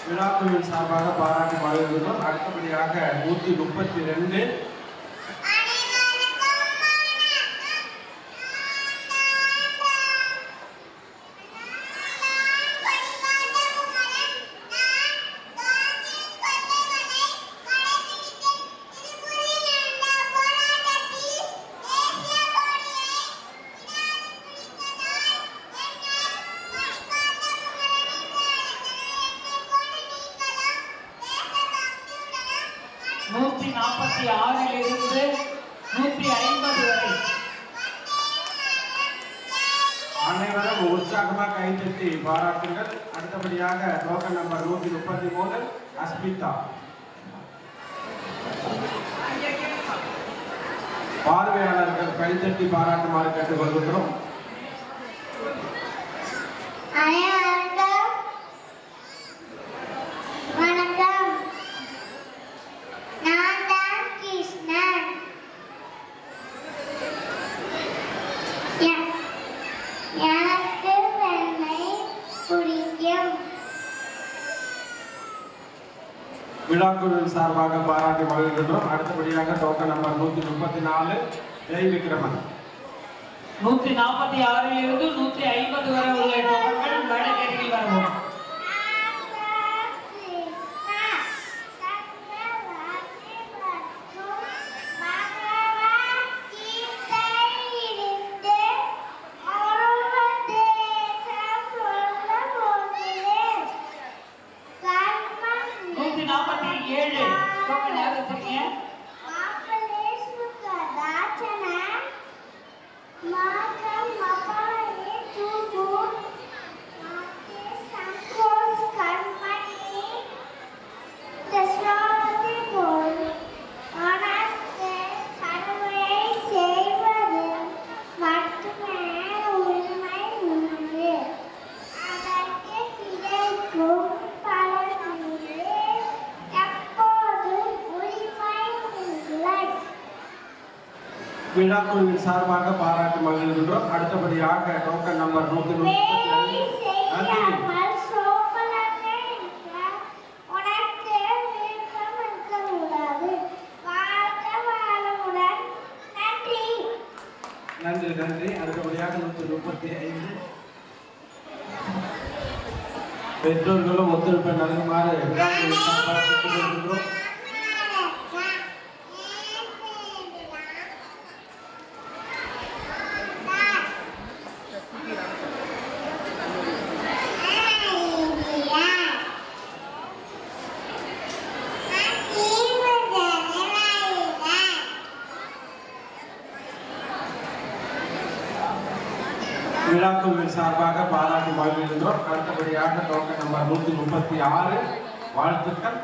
விழாக்குழுவின் சார்பாக பாராட்டி மகிழ்கிறோம். அடுத்தபடியாக 132 146 150 வரை. அனைவரும் உற்சாகமாக கைத்தட்டி பாராட்டுங்கள். அடுத்தபடியாக டோக்கன் நம்பர் 133 அஸ்மிதா. பார்வையாளர்கள் கைத்தட்டி பாராட்டுமாறு கேட்டுக்கொள்கிறோம். வணக்கம், நான் தான் கிருஷ்ணன். எனக்கு வெண்ணை பிடிக்கும். விழாக்குழுவின் சார்பாக பாராட்டி மகிழ்கின்றோம். அடுத்தபடியாக டோக்கன் நம்பர் 134 ஜெய் விக்ரமன். 146 150 வரை உள்ள டோக்கன்கள் மேடைக்கருகில் வரவும். விழாக்குழுவின் சார்பாக பாராட்டி மகிழ்கின்றோம். அடுத்தபடியாக டோக்கன் நம்பர் 132 நன்றி நன்றி. அடுத்தபடியாக 135 பெற்றோர்களும் ஒத்துழைப்பை நல்குமாறு விழாக்குழுவின் சார்பாக கேட்டுக்கொள்கின்றோம். விழாக்குழுவின் சார்பாக பாராட்டி மகிழ்கின்றோம். அடுத்தபடியாக டோக்கன் நம்பர் 136 வாழ்த்துக்கள்.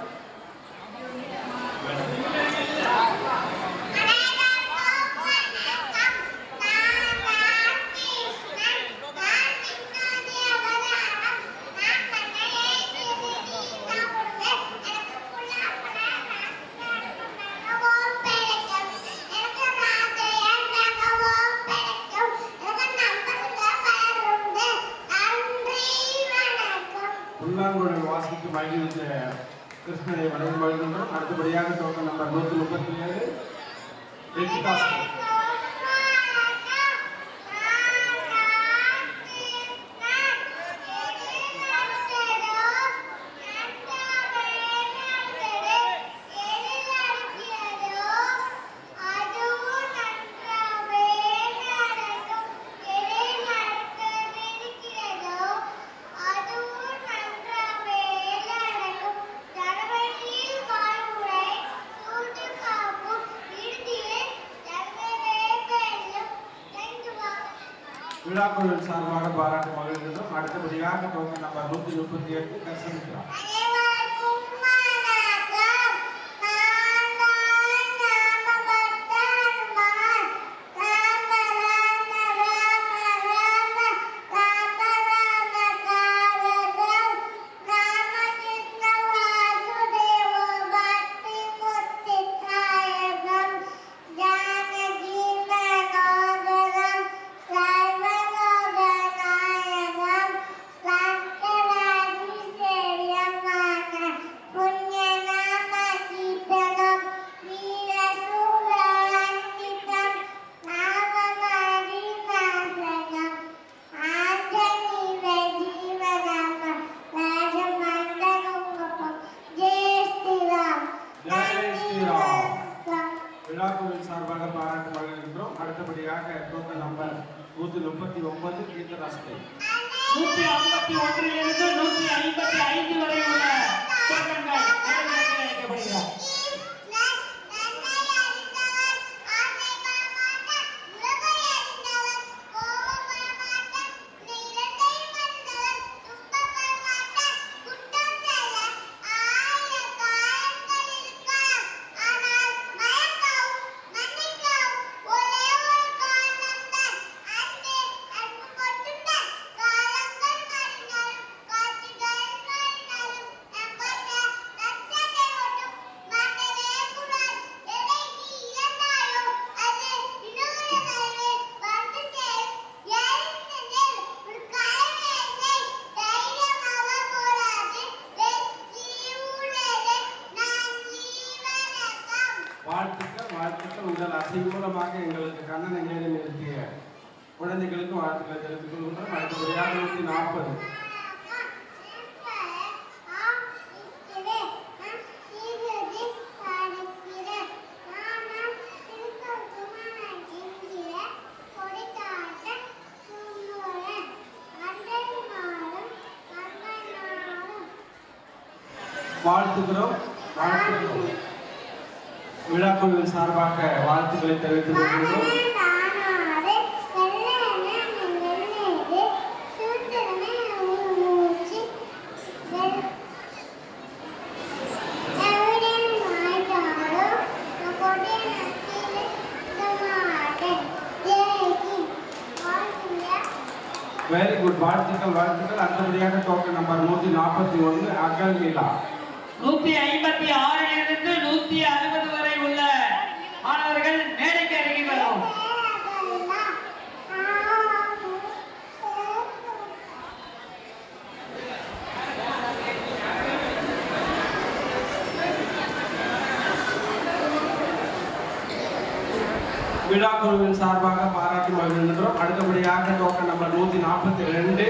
புல்லாங்குழல் வாசித்து மகிழ்ந்த கிருஷ்ணனை வணங்கி மகிழ்கின்றோம். அடுத்தபடியாக டோக்கன் நம்பர் 137 வெற்றிகாசன். விழாக்குழுவின் சார்பாக பாராட்டு மகிழ்கின்றோம். அடுத்தபடியாக டோக்கன் நம்பர் 138 கர்சனிகா. ஃபர்ஸ்ட். 151 155 வரை உள்ள டோக்கன்கள் மேடைக்கு அழைக்கப்படுகிறார். வாழ்த்துக்கள் உங்கள் அசை மூலமாக எங்களுக்கு கண்ணன் எங்கே நிறுத்திய குழந்தைகளுக்கு வாழ்த்துக்களை தெரிவித்துக் கொள்கின்றோம். அடுத்தபடியாக 140. வாழ்த்துக்கிறோம். விழாக்குழுவின் சார்பாக வாழ்த்துக்களை தெரிவித்துக் கொள்கிறோம். Very good. வாழ்த்துக்கள். அடுத்தபடியாக டோக்கன் நம்பர் 141 அகல் நிலா. 156 160 வரை உள்ள மாணவர்கள் மேடைக்கு அருகே வரவும். விழாக்குழுவின் சார்பாக பாராட்டி மகிழ்கின்றோம். அடுத்தபடியாக டோக்கன் நம்பர் 142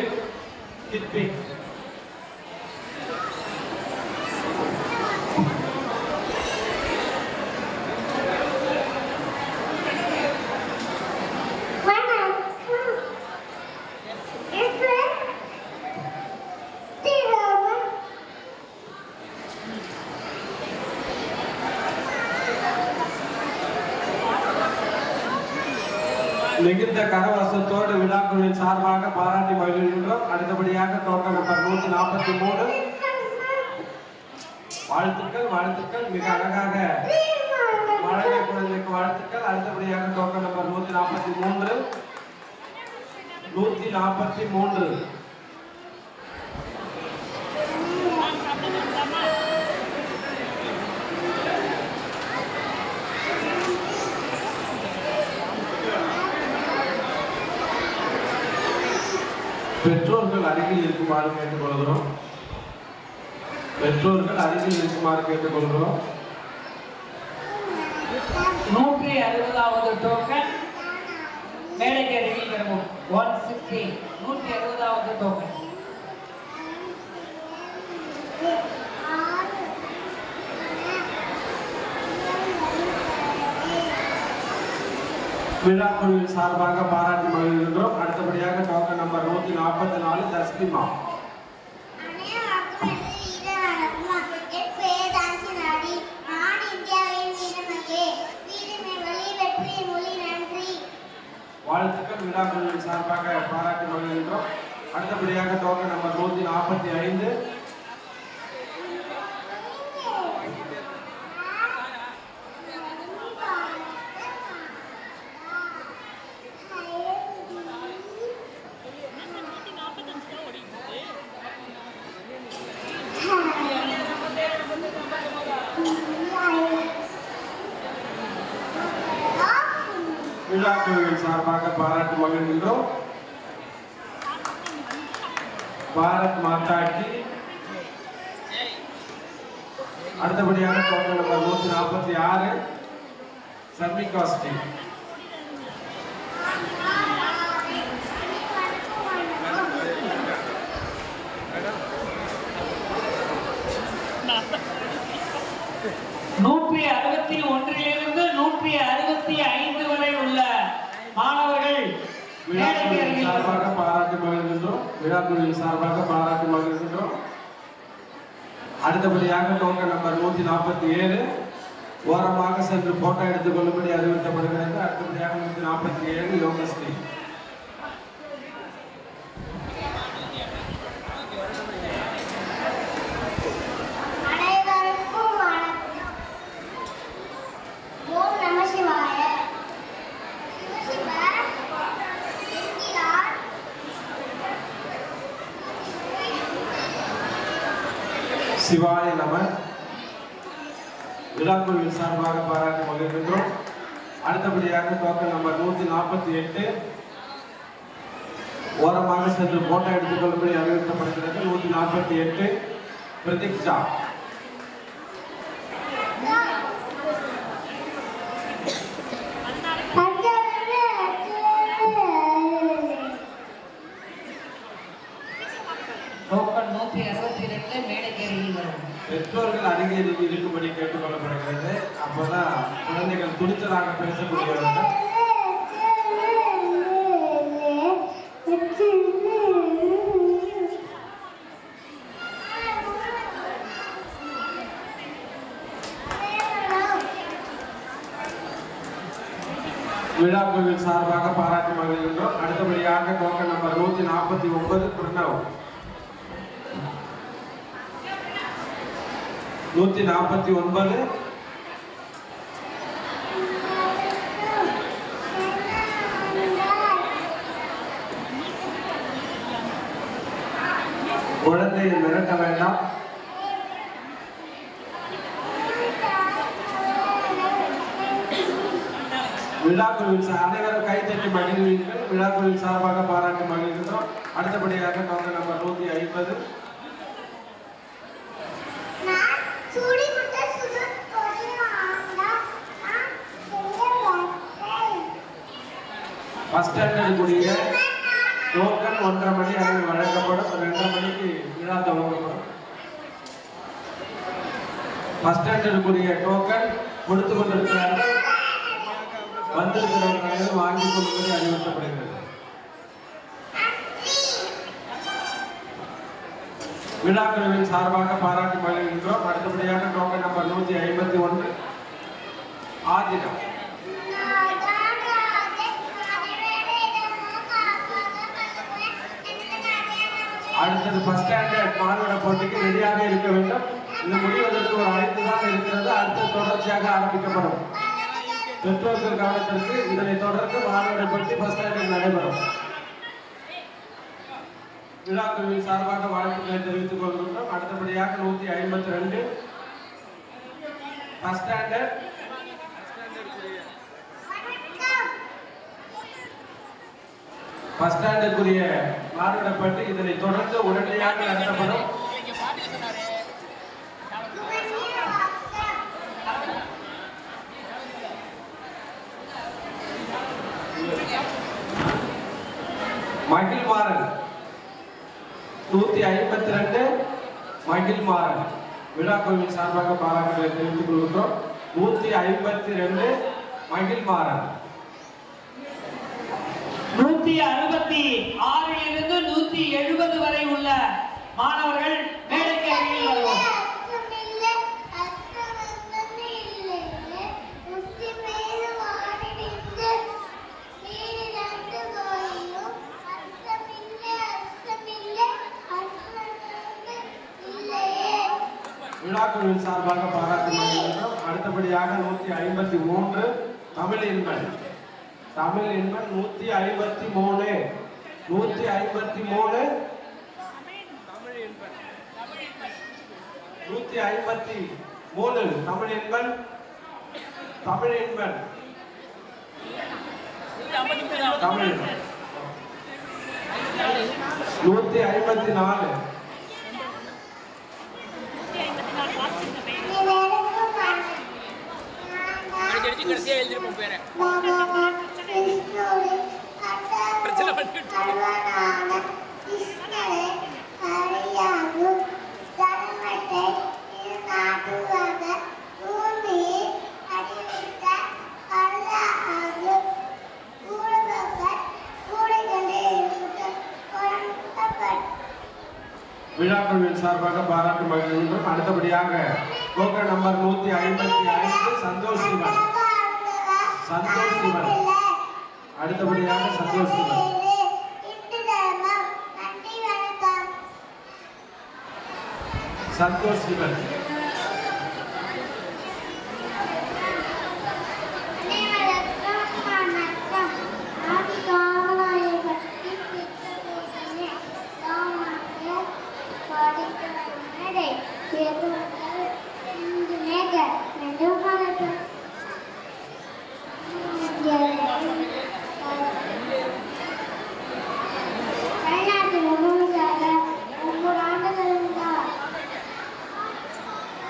கிட்பி. மிகுந்த கரவசத்தோடு விழாக்குழுவின் சார்பாக பாராட்டி மகிழ்கின்றோம். அடுத்தபடியாக டோக்கன் நம்பர் 143 வாழ்த்துக்கள். மிக அழகாக வழங்கிய குழந்தைக்கு வாழ்த்துக்கள். அடுத்தபடியாக டோக்கன் நம்பர் 143 பெற்றோர்கள் அருகில் இருக்குமாறு கேட்டுக்கொள்கிறோம். 160வது டோக்கன் மேடைக்கு அருகில் வரவும். 160 160வது டோக்கன். விழாக்குழுவின் சார்பாக பாராட்டி மகிழ்கின்றோம். அடுத்தபடியாக டோக்கன் நம்பர் 144 தஸ்லிமா. வாழ்த்துக்கள். விழாக்குழுவின் சார்பாக பாராட்டி மகிழ்கின்றோம். அடுத்தபடியாக டோக்கன் நம்பர் 145 விழாக்குழுவின் சார்பாக பாராட்டி மகிழ்கின்றோம். பாரத் மாதா கி. அடுத்தபடியாக டோக்கன் நம்பர் 146 சர்மிகா ஸ்ரீ. நூற்றி 161 165 வரை உள்ள மாணவர்கள் சார்பாக பாராட்டி பாராட்டி மகிழ்கின்றோம். விழாக்குழுவின் சார்பாக பாராட்டி மகிழ்கின்றோம். அடுத்தபடியாக டோக்கன் நம்பர் 147 ஓரமாக சென்று போட்டோ எடுத்துக் கொள்ளும்படி அறிவுறுத்தப்படுகிறது. அடுத்தபடியாக 147 யோகஸ்ரீ. அனைவருக்கும் வணக்கம். ஓம் நம சிவாய. சிவசிவ என்கிறார். சிவாய நம. விழாக்குழுவின் சார்பாக பாராட்டி மகிழ்கின்றோம். அடுத்தபடியாக டோக்கன் நம்பர் 148 ஓரமாக சென்று போட்டோ எடுத்துக் கொள்ளும்படி அறிவுறுத்தப்படுகிறது. 148 பிரதீக்ஷா. டோக்கன் 162 மேடைக்கு அருகில் வரும். பெற்றோர்கள் அருகே இருக்கும்படி கேட்டுக் கொள்ளப்படுகிறது. அப்போதான் குழந்தைகள் துணிச்சலாக பேசக்கூடியவர்கள். விழாக்குழுவின் சார்பாக பாராட்டி மகிழ்கின்றோம். அடுத்தபடியாக டோக்கன் நம்பர் 149 பிரணவ். 149 குழந்தையை மிரட்ட வேண்டாம். விழாக்குழுவின் அனைவரும் கைத்தட்டி மகிழ்வீர்கள். விழாக்குழுவின் சார்பாக பாராட்டி மகிழ்கின்றோம். அடுத்தபடியாக டோக்கன் நம்பர் 150 ஃபர்ஸ்ட் ஸ்டாண்டர்ட் கூடிய டோக்கன் 1:30 மணி அளவில் வழங்கப்படும். 2:30 மணிக்கு விழா துவங்கப்படும். ஃபர்ஸ்ட் ஸ்டாண்டர்ட் கூடிய டோக்கன் கொடுத்து கொண்டிருக்கிறார்கள். வந்திருக்கிறவர்கள் வாங்கிக் கொள்ளும்படி அறிவுறுத்தப்படுகிறது. விழாக்குழுவின் சார்பாக பாராட்டி மகிழ்கின்றோம். அடுத்தபடியாக டோக்கன் நம்பர் 151 ஆதினம். அடுத்தது ஃபர்ஸ்ட் ஸ்டாண்டர்ட் மாணவர போட்டிக்கு ரெடியாக இருக்க வேண்டும். இது முடிவதற்கு ஒரு 5 தான் இருக்கிறது. அடுத்து தொடர்ச்சியாக ஆரம்பிக்கப்படும். பெற்றோர்கள் கவனத்திற்கு இதனை தொடர்ந்து மாணவரை போட்டி ஃபர்ஸ்ட் ஸ்டாண்டர்ட் நடைபெறும். விழாக்குழுவின் சார்பாக வாழ்த்துக்களை தெரிவித்துக் கொள்கின்றோம். அடுத்தபடியாக 152 ஃபர்ஸ்ட் ஸ்டாண்டர்ட் ஃபர்ஸ்ட் ஸ்டாண்டர்டுக்குரிய மாணவர்பட்டி இதனை தொடர்ந்து உடனடியாக நடத்தப்படும். மகிழ்மாறன் 152 மகிழ்மாறன். விழாக்குழுவின் சார்பாக பாராட்டுகளை தெரிவித்துக் கொள்கின்றோம். 152 மகிழ்மாறன். 166 170 வரை உள்ள மாணவர்கள் மேடைக்கு அருகில் வருவோம். விழாக்குழுவின் சார்பாக பாராட்டி மகிழ்கின்றோம். அடுத்தபடியாக 153 தமிழ் இன்பன். தமிழ் இன்பன் 153 153 153 தமிழ் இன்பன். தமிழ் இன்பன் தமிழ் 154 கடைசியா எழுதிருப்போம் பேரை பிரச்சனை பண்ணிட்டு கூட கோவில் சார்பாக பாராட்டு மகிழ்கின்றோம். அடுத்தபடியாக டோக்கன் நம்பர் 155 சந்தோஷ் சிவன். அடுத்தபடியாக சந்தோஷ் சிவன். சந்தோஷ் சிவன்.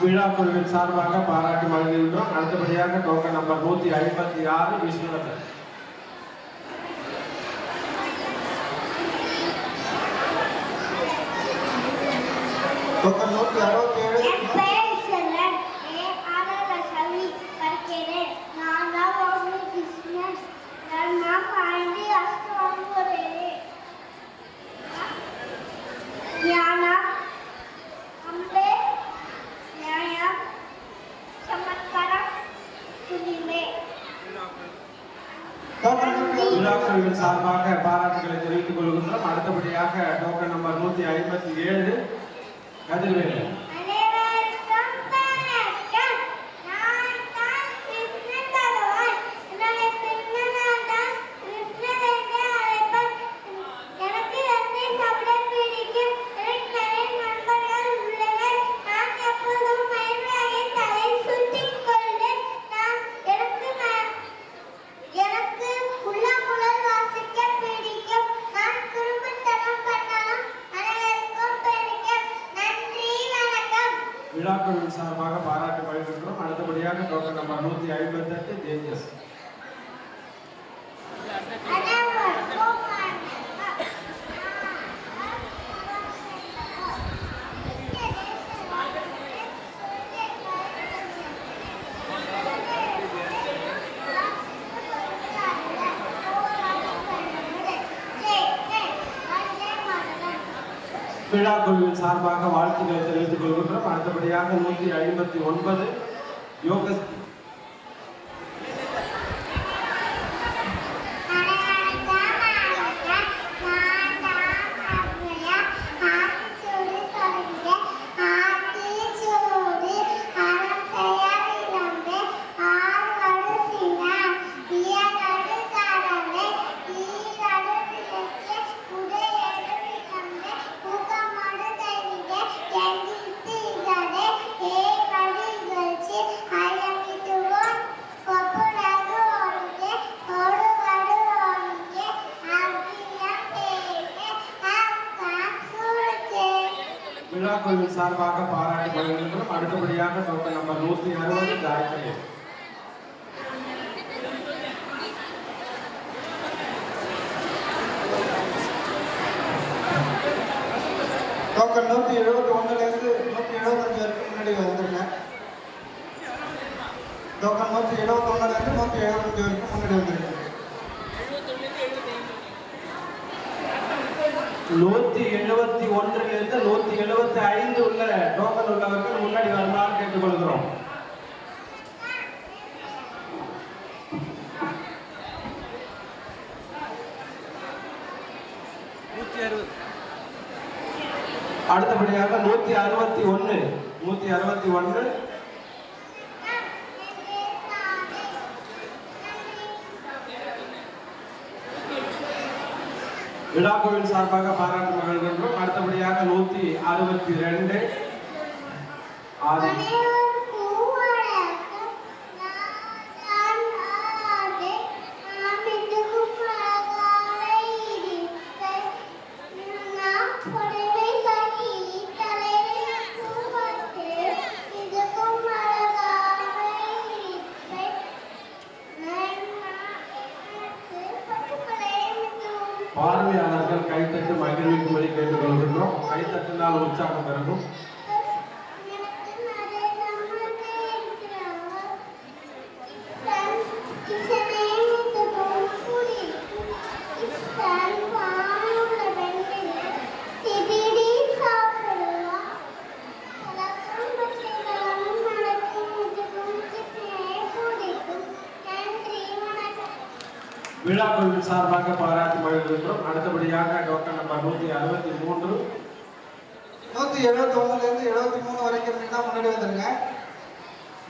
விழா குழுவின் சார்பாக பாராட்டு வழங்குகின்றோம். அடுத்தபடியாக டோக்கன் நம்பர் 156 விஸ்வநாதன். டோக்கன் 167 விழா குழுவின் சார்பாக பாராட்டுகளை தெரிவித்துக் கொள்கின்றோம். அடுத்தபடியாக டோக்கன் நம்பர் 157 கதிர்வேலு. விழா குழுவின் சார்பாக பாராட்டு வழங்குகின்றோம். அடுத்தபடியாக டோக்கன் நம்பர் 158 தேஜஸ். விழா குழுவின் சார்பாக வாழ்த்துக்களை தெரிவித்துக் கொள்கின்றோம். அடுத்தபடியாக 159 யோகஸ். விழா குழுவின் சார்பாக பாராட்டு வழங்குகின்றோம். அடுத்தபடியாக டோக்கன் நம்பர் 160 காயத்ரி. டோக்கன் 171 இருந்து 175 வரைக்கும் முன்னாடி வந்துருங்க. டோக்கன் 171 இருந்து 175 வரைக்கும் முன்னாடி வந்துருங்க. 171 இருந்து 175 உள்ள டோக்கன் உள்ளவர்கள் முன்னாடி வருமாறு கேட்டுக்கொள்கிறோம். அடுத்தபடியாக 161 விழாக்குழுவின் சார்பாக பாராட்டு மகிழ்கின்றோம். அடுத்தபடியாக 162 ஆதி. பார்வையாளர்கள் கைத்தட்டு மகிழ்விக்கும்படி கேட்டுக்கொள்கின்றோம். கைத்தட்டினால் உற்சாகம் பெருகும். விழா குழுவின் சார்பாக பாராட்டி மகிழ்கின்றோம். அடுத்தபடியாக டோக்கன் நம்பர் 163 171 73 வரைக்கும் இருந்தீங்கன்னா முன்னாடி வந்துருங்க.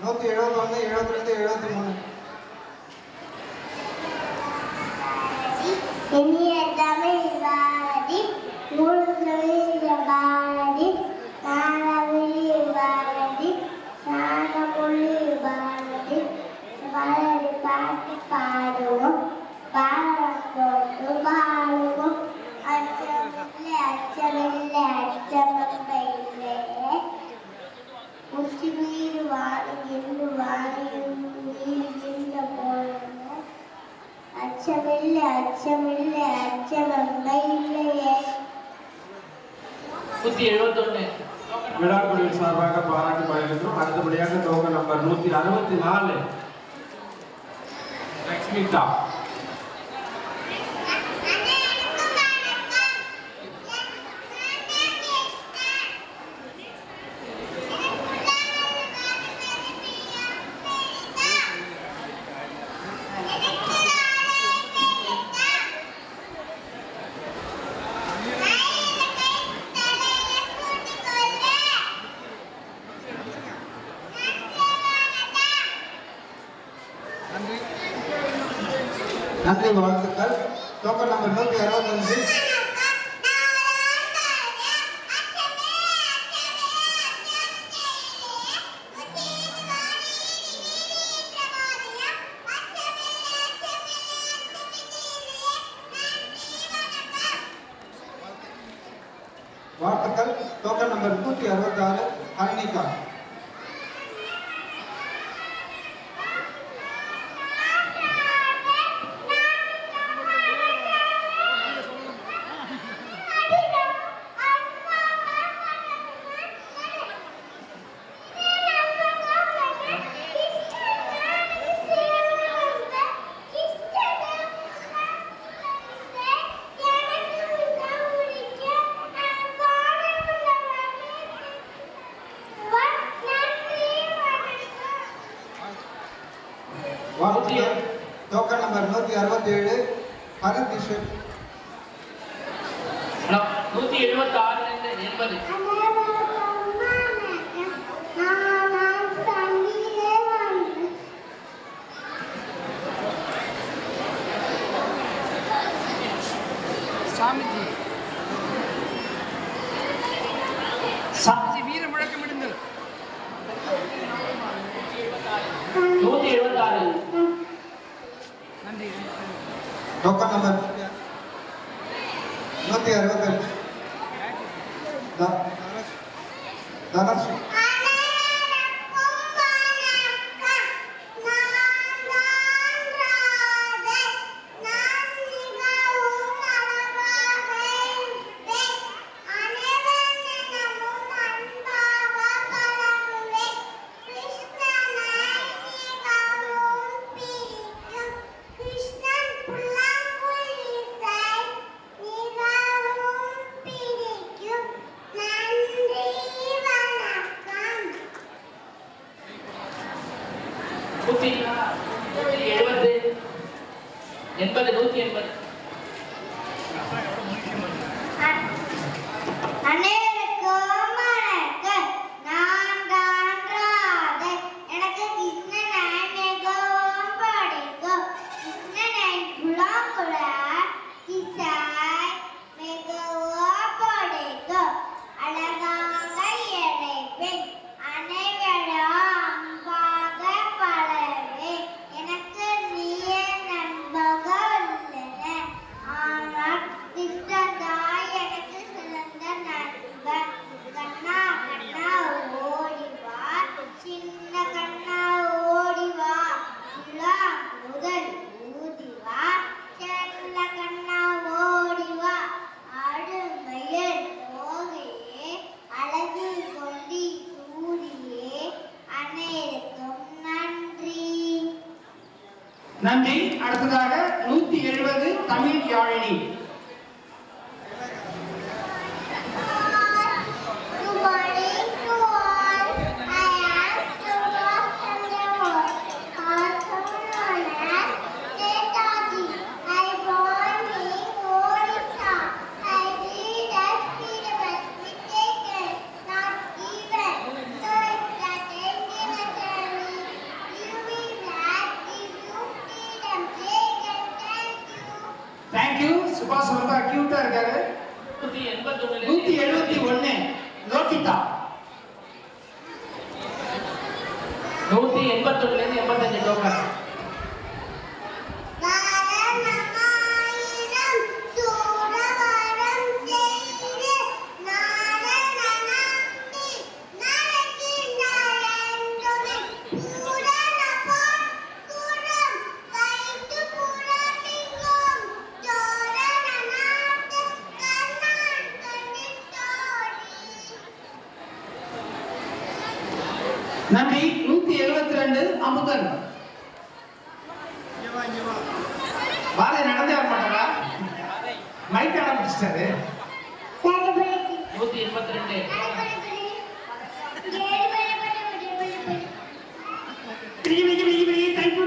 171 72 73. இனிய தமிழ் பாரதி முழுதொழில் பாரதி நாளவழி பாரதி நாகமொழி பாரதி பாரதி பாட்டு பாடுவோம் பாரம் போட்டு பாடுவோம் அச்சமில்லை அச்சமில்லை அச்சமில்லை உச்சி மீது வாழுகின்ற வாழுகின்ற போல அச்சமில்லை அச்சமில்லை அச்சமில்லை இல்லையே. 171 விழா குழுவின் சார்பாக பாராட்டி மகிழ்கின்றோம். அடுத்தபடியாக டோக்கன் நம்பர் 164 லக்ஷ்மிதா. நன்றி வாழ்த்துக்கள். டோக்கன் நம்பர் 165 வாழ்த்துக்கள். Token number 166 Harnika. வாழ்த்துக்கள். Token number 167 ஹரிதிஷன். 176 80 சாமிஜி சாமிஜி வீர முழக்கமிடுங்கள். 176 நன்றி. Token number 168 Dhanashree. நன்றி. அடுத்ததாக 170 தமிழ் யாழினி. I 171 லோகிதா. 181 85 டோக்கன். நன்றி. 172 அமுதன். வாழை நடந்தே வர மாட்டாரா? மைக் ஆரம்பிச்சிட்டாரு. 182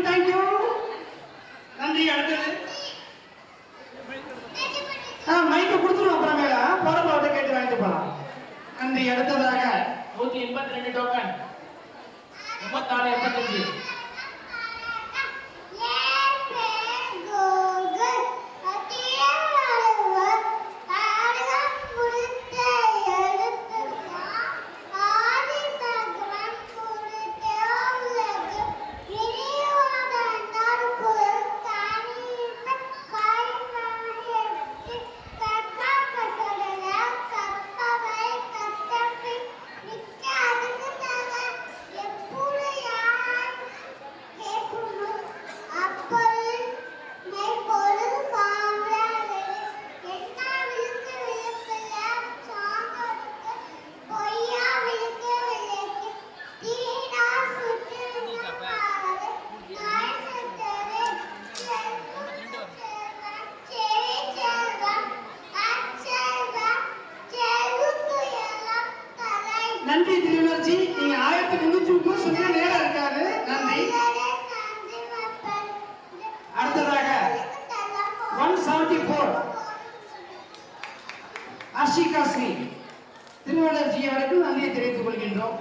தேங்க்யூ. நன்றி. அடுத்தது மைக்கை கொடுத்துருவோம் அப்புறமேல போறப்ப கேட்டு வாங்கிட்டு போலாம். நன்றி. அடுத்ததாக 182 டோக்கன். 84 85 நன்றி திருவர்ஜி. நீங்க 1330 சொன்ன நேரம் இருக்காது. நன்றி. அடுத்ததாக 174 அர்ஷிகா ஸ்ரீ திருவள்ளர்ஜி அவருக்கு நன்றியை தெரிவித்துக் கொள்கின்றோம்.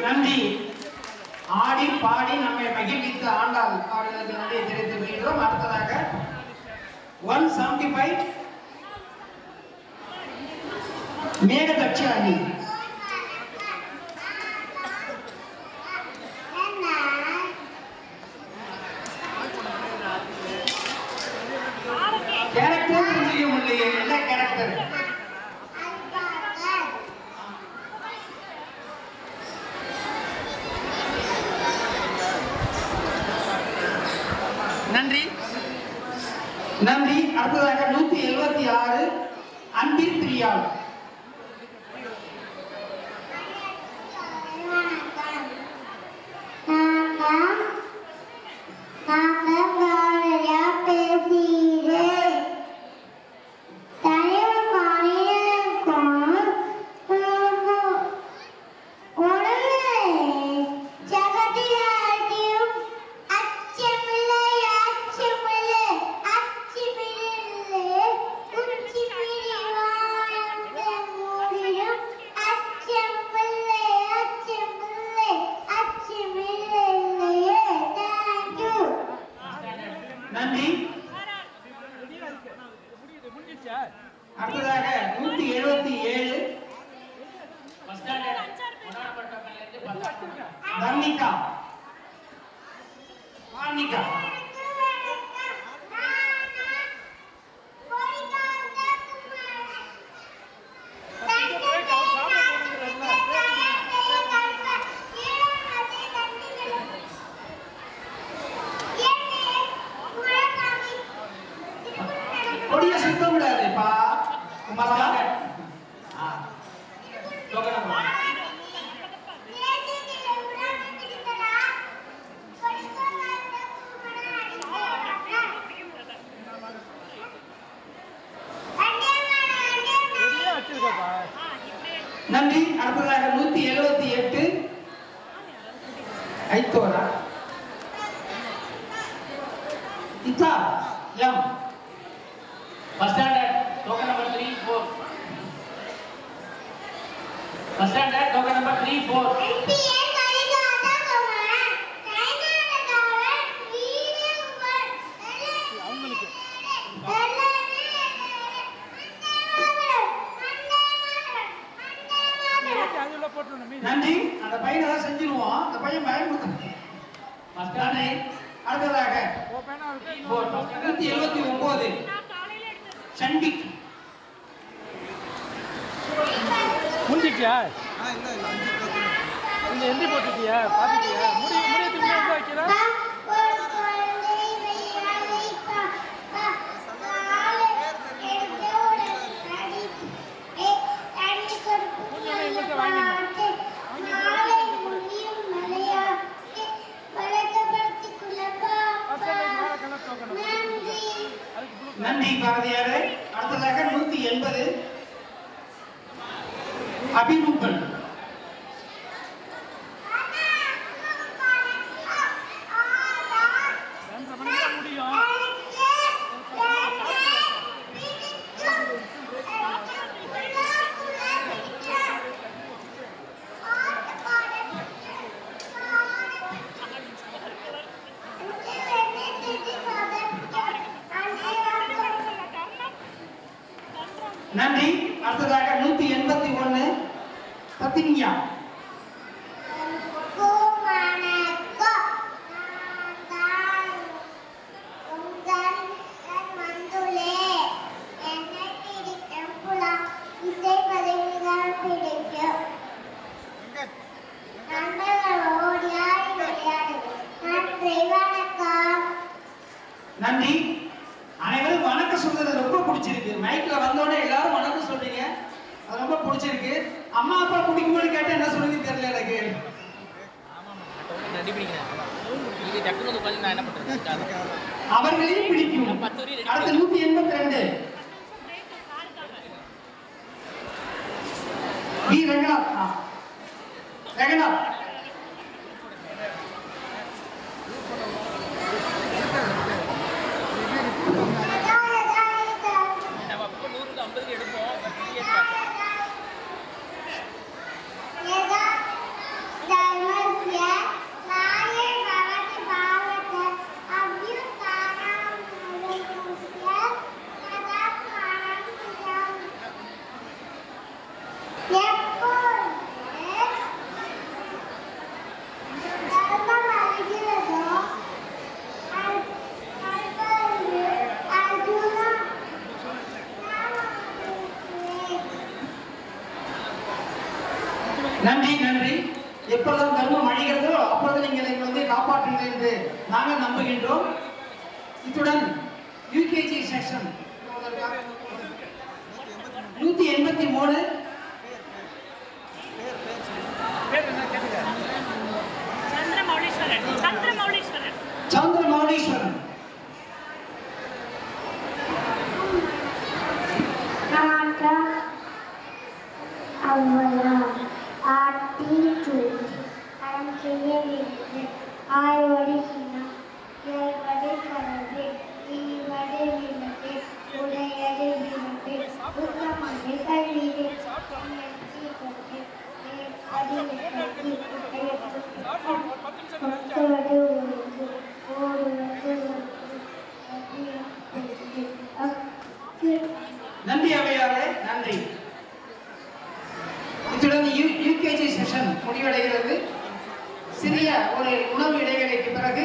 நன்றி. ஆடி பாடி நம்மை மகிழ்வித்த ஆண்டாள் அவர்களுக்கு நன்றியை தெரிவித்துக் கொள்கிறோம். அடுத்ததாக 175 மேகதட்சாணி. கேரக்டர் புரிஞ்சிக்க முடியல. என்ன கேரக்டர்? நன்றி. நன்றி. அடுத்ததாக 176 அன்பில் பிரியாள். நன்றி. அடுத்ததாக 177 தர்மிகா வார்னிகா. கொடிய சுத்த விடாதுப்பா. அடுத்தவரா இத்தா M first standard token number 3 4 first standard token number 3 4 நன்றி. அந்த பையனை தான் செஞ்சிருவோம். அந்த பையன் பயமுறுத்த அடுத்ததாக 179 சண்டிக் முடிஞ்சிட்டியா? இந்த எந்திரி போட்டுட்டியா? பார்த்துட்டியா? முடியத்துக்கு முன்னாடி வைக்கிறா? நன்றி பாரதியாரே. அடுத்ததாக 180 அபிரூபன் முடியும். நன்றி. அடுத்ததாக 181 பத்தின்யா நன்றி. அனைவரும் வணக்கம் சொல்றது ரொம்ப பிடிச்சிருக்கு. மைக்ல வந்தோடனே எல்லாரும் வணக்கம் சொல்றீங்க, அது ரொம்ப பிடிச்சிருக்கு. அம்மா அப்பா பிடிக்கும்போது கேட்டா என்ன சொல்லுங்க தெரியல எனக்கு. அவர்களையும் பிடிக்கும். அடுத்து 182 வி ரங்கநாத். ரங்கநாத் நன்றி. நன்றி. எப்பொழுதும் தர்மம் அழிகிறதோ அப்பொழுது நீங்கள் எங்களை காப்பாற்றுங்கள் என்று நாங்கள் நம்புகின்றோம். இத்துடன் யூகேஜி செக்ஷன் 183 சந்திரமௌலீஸ்வரன் நன்றி அவையாரே. நன்றி. இத்துடன் யூகேஜி செஷன் முடிவடைகிறது. சிறிய ஒரு உணவு இடைவேளைக்கு பிறகு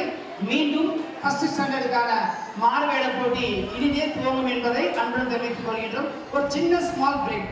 மீண்டும் ஃபர்ஸ்ட் ஸ்டாண்டர்டுக்கான மாறுவேட போட்டி இனிதே துவங்கும் என்பதை அன்புடன் தெரிவித்துக் கொள்கின்றோம். ஒரு சின்ன ஸ்மால் பிரேக்.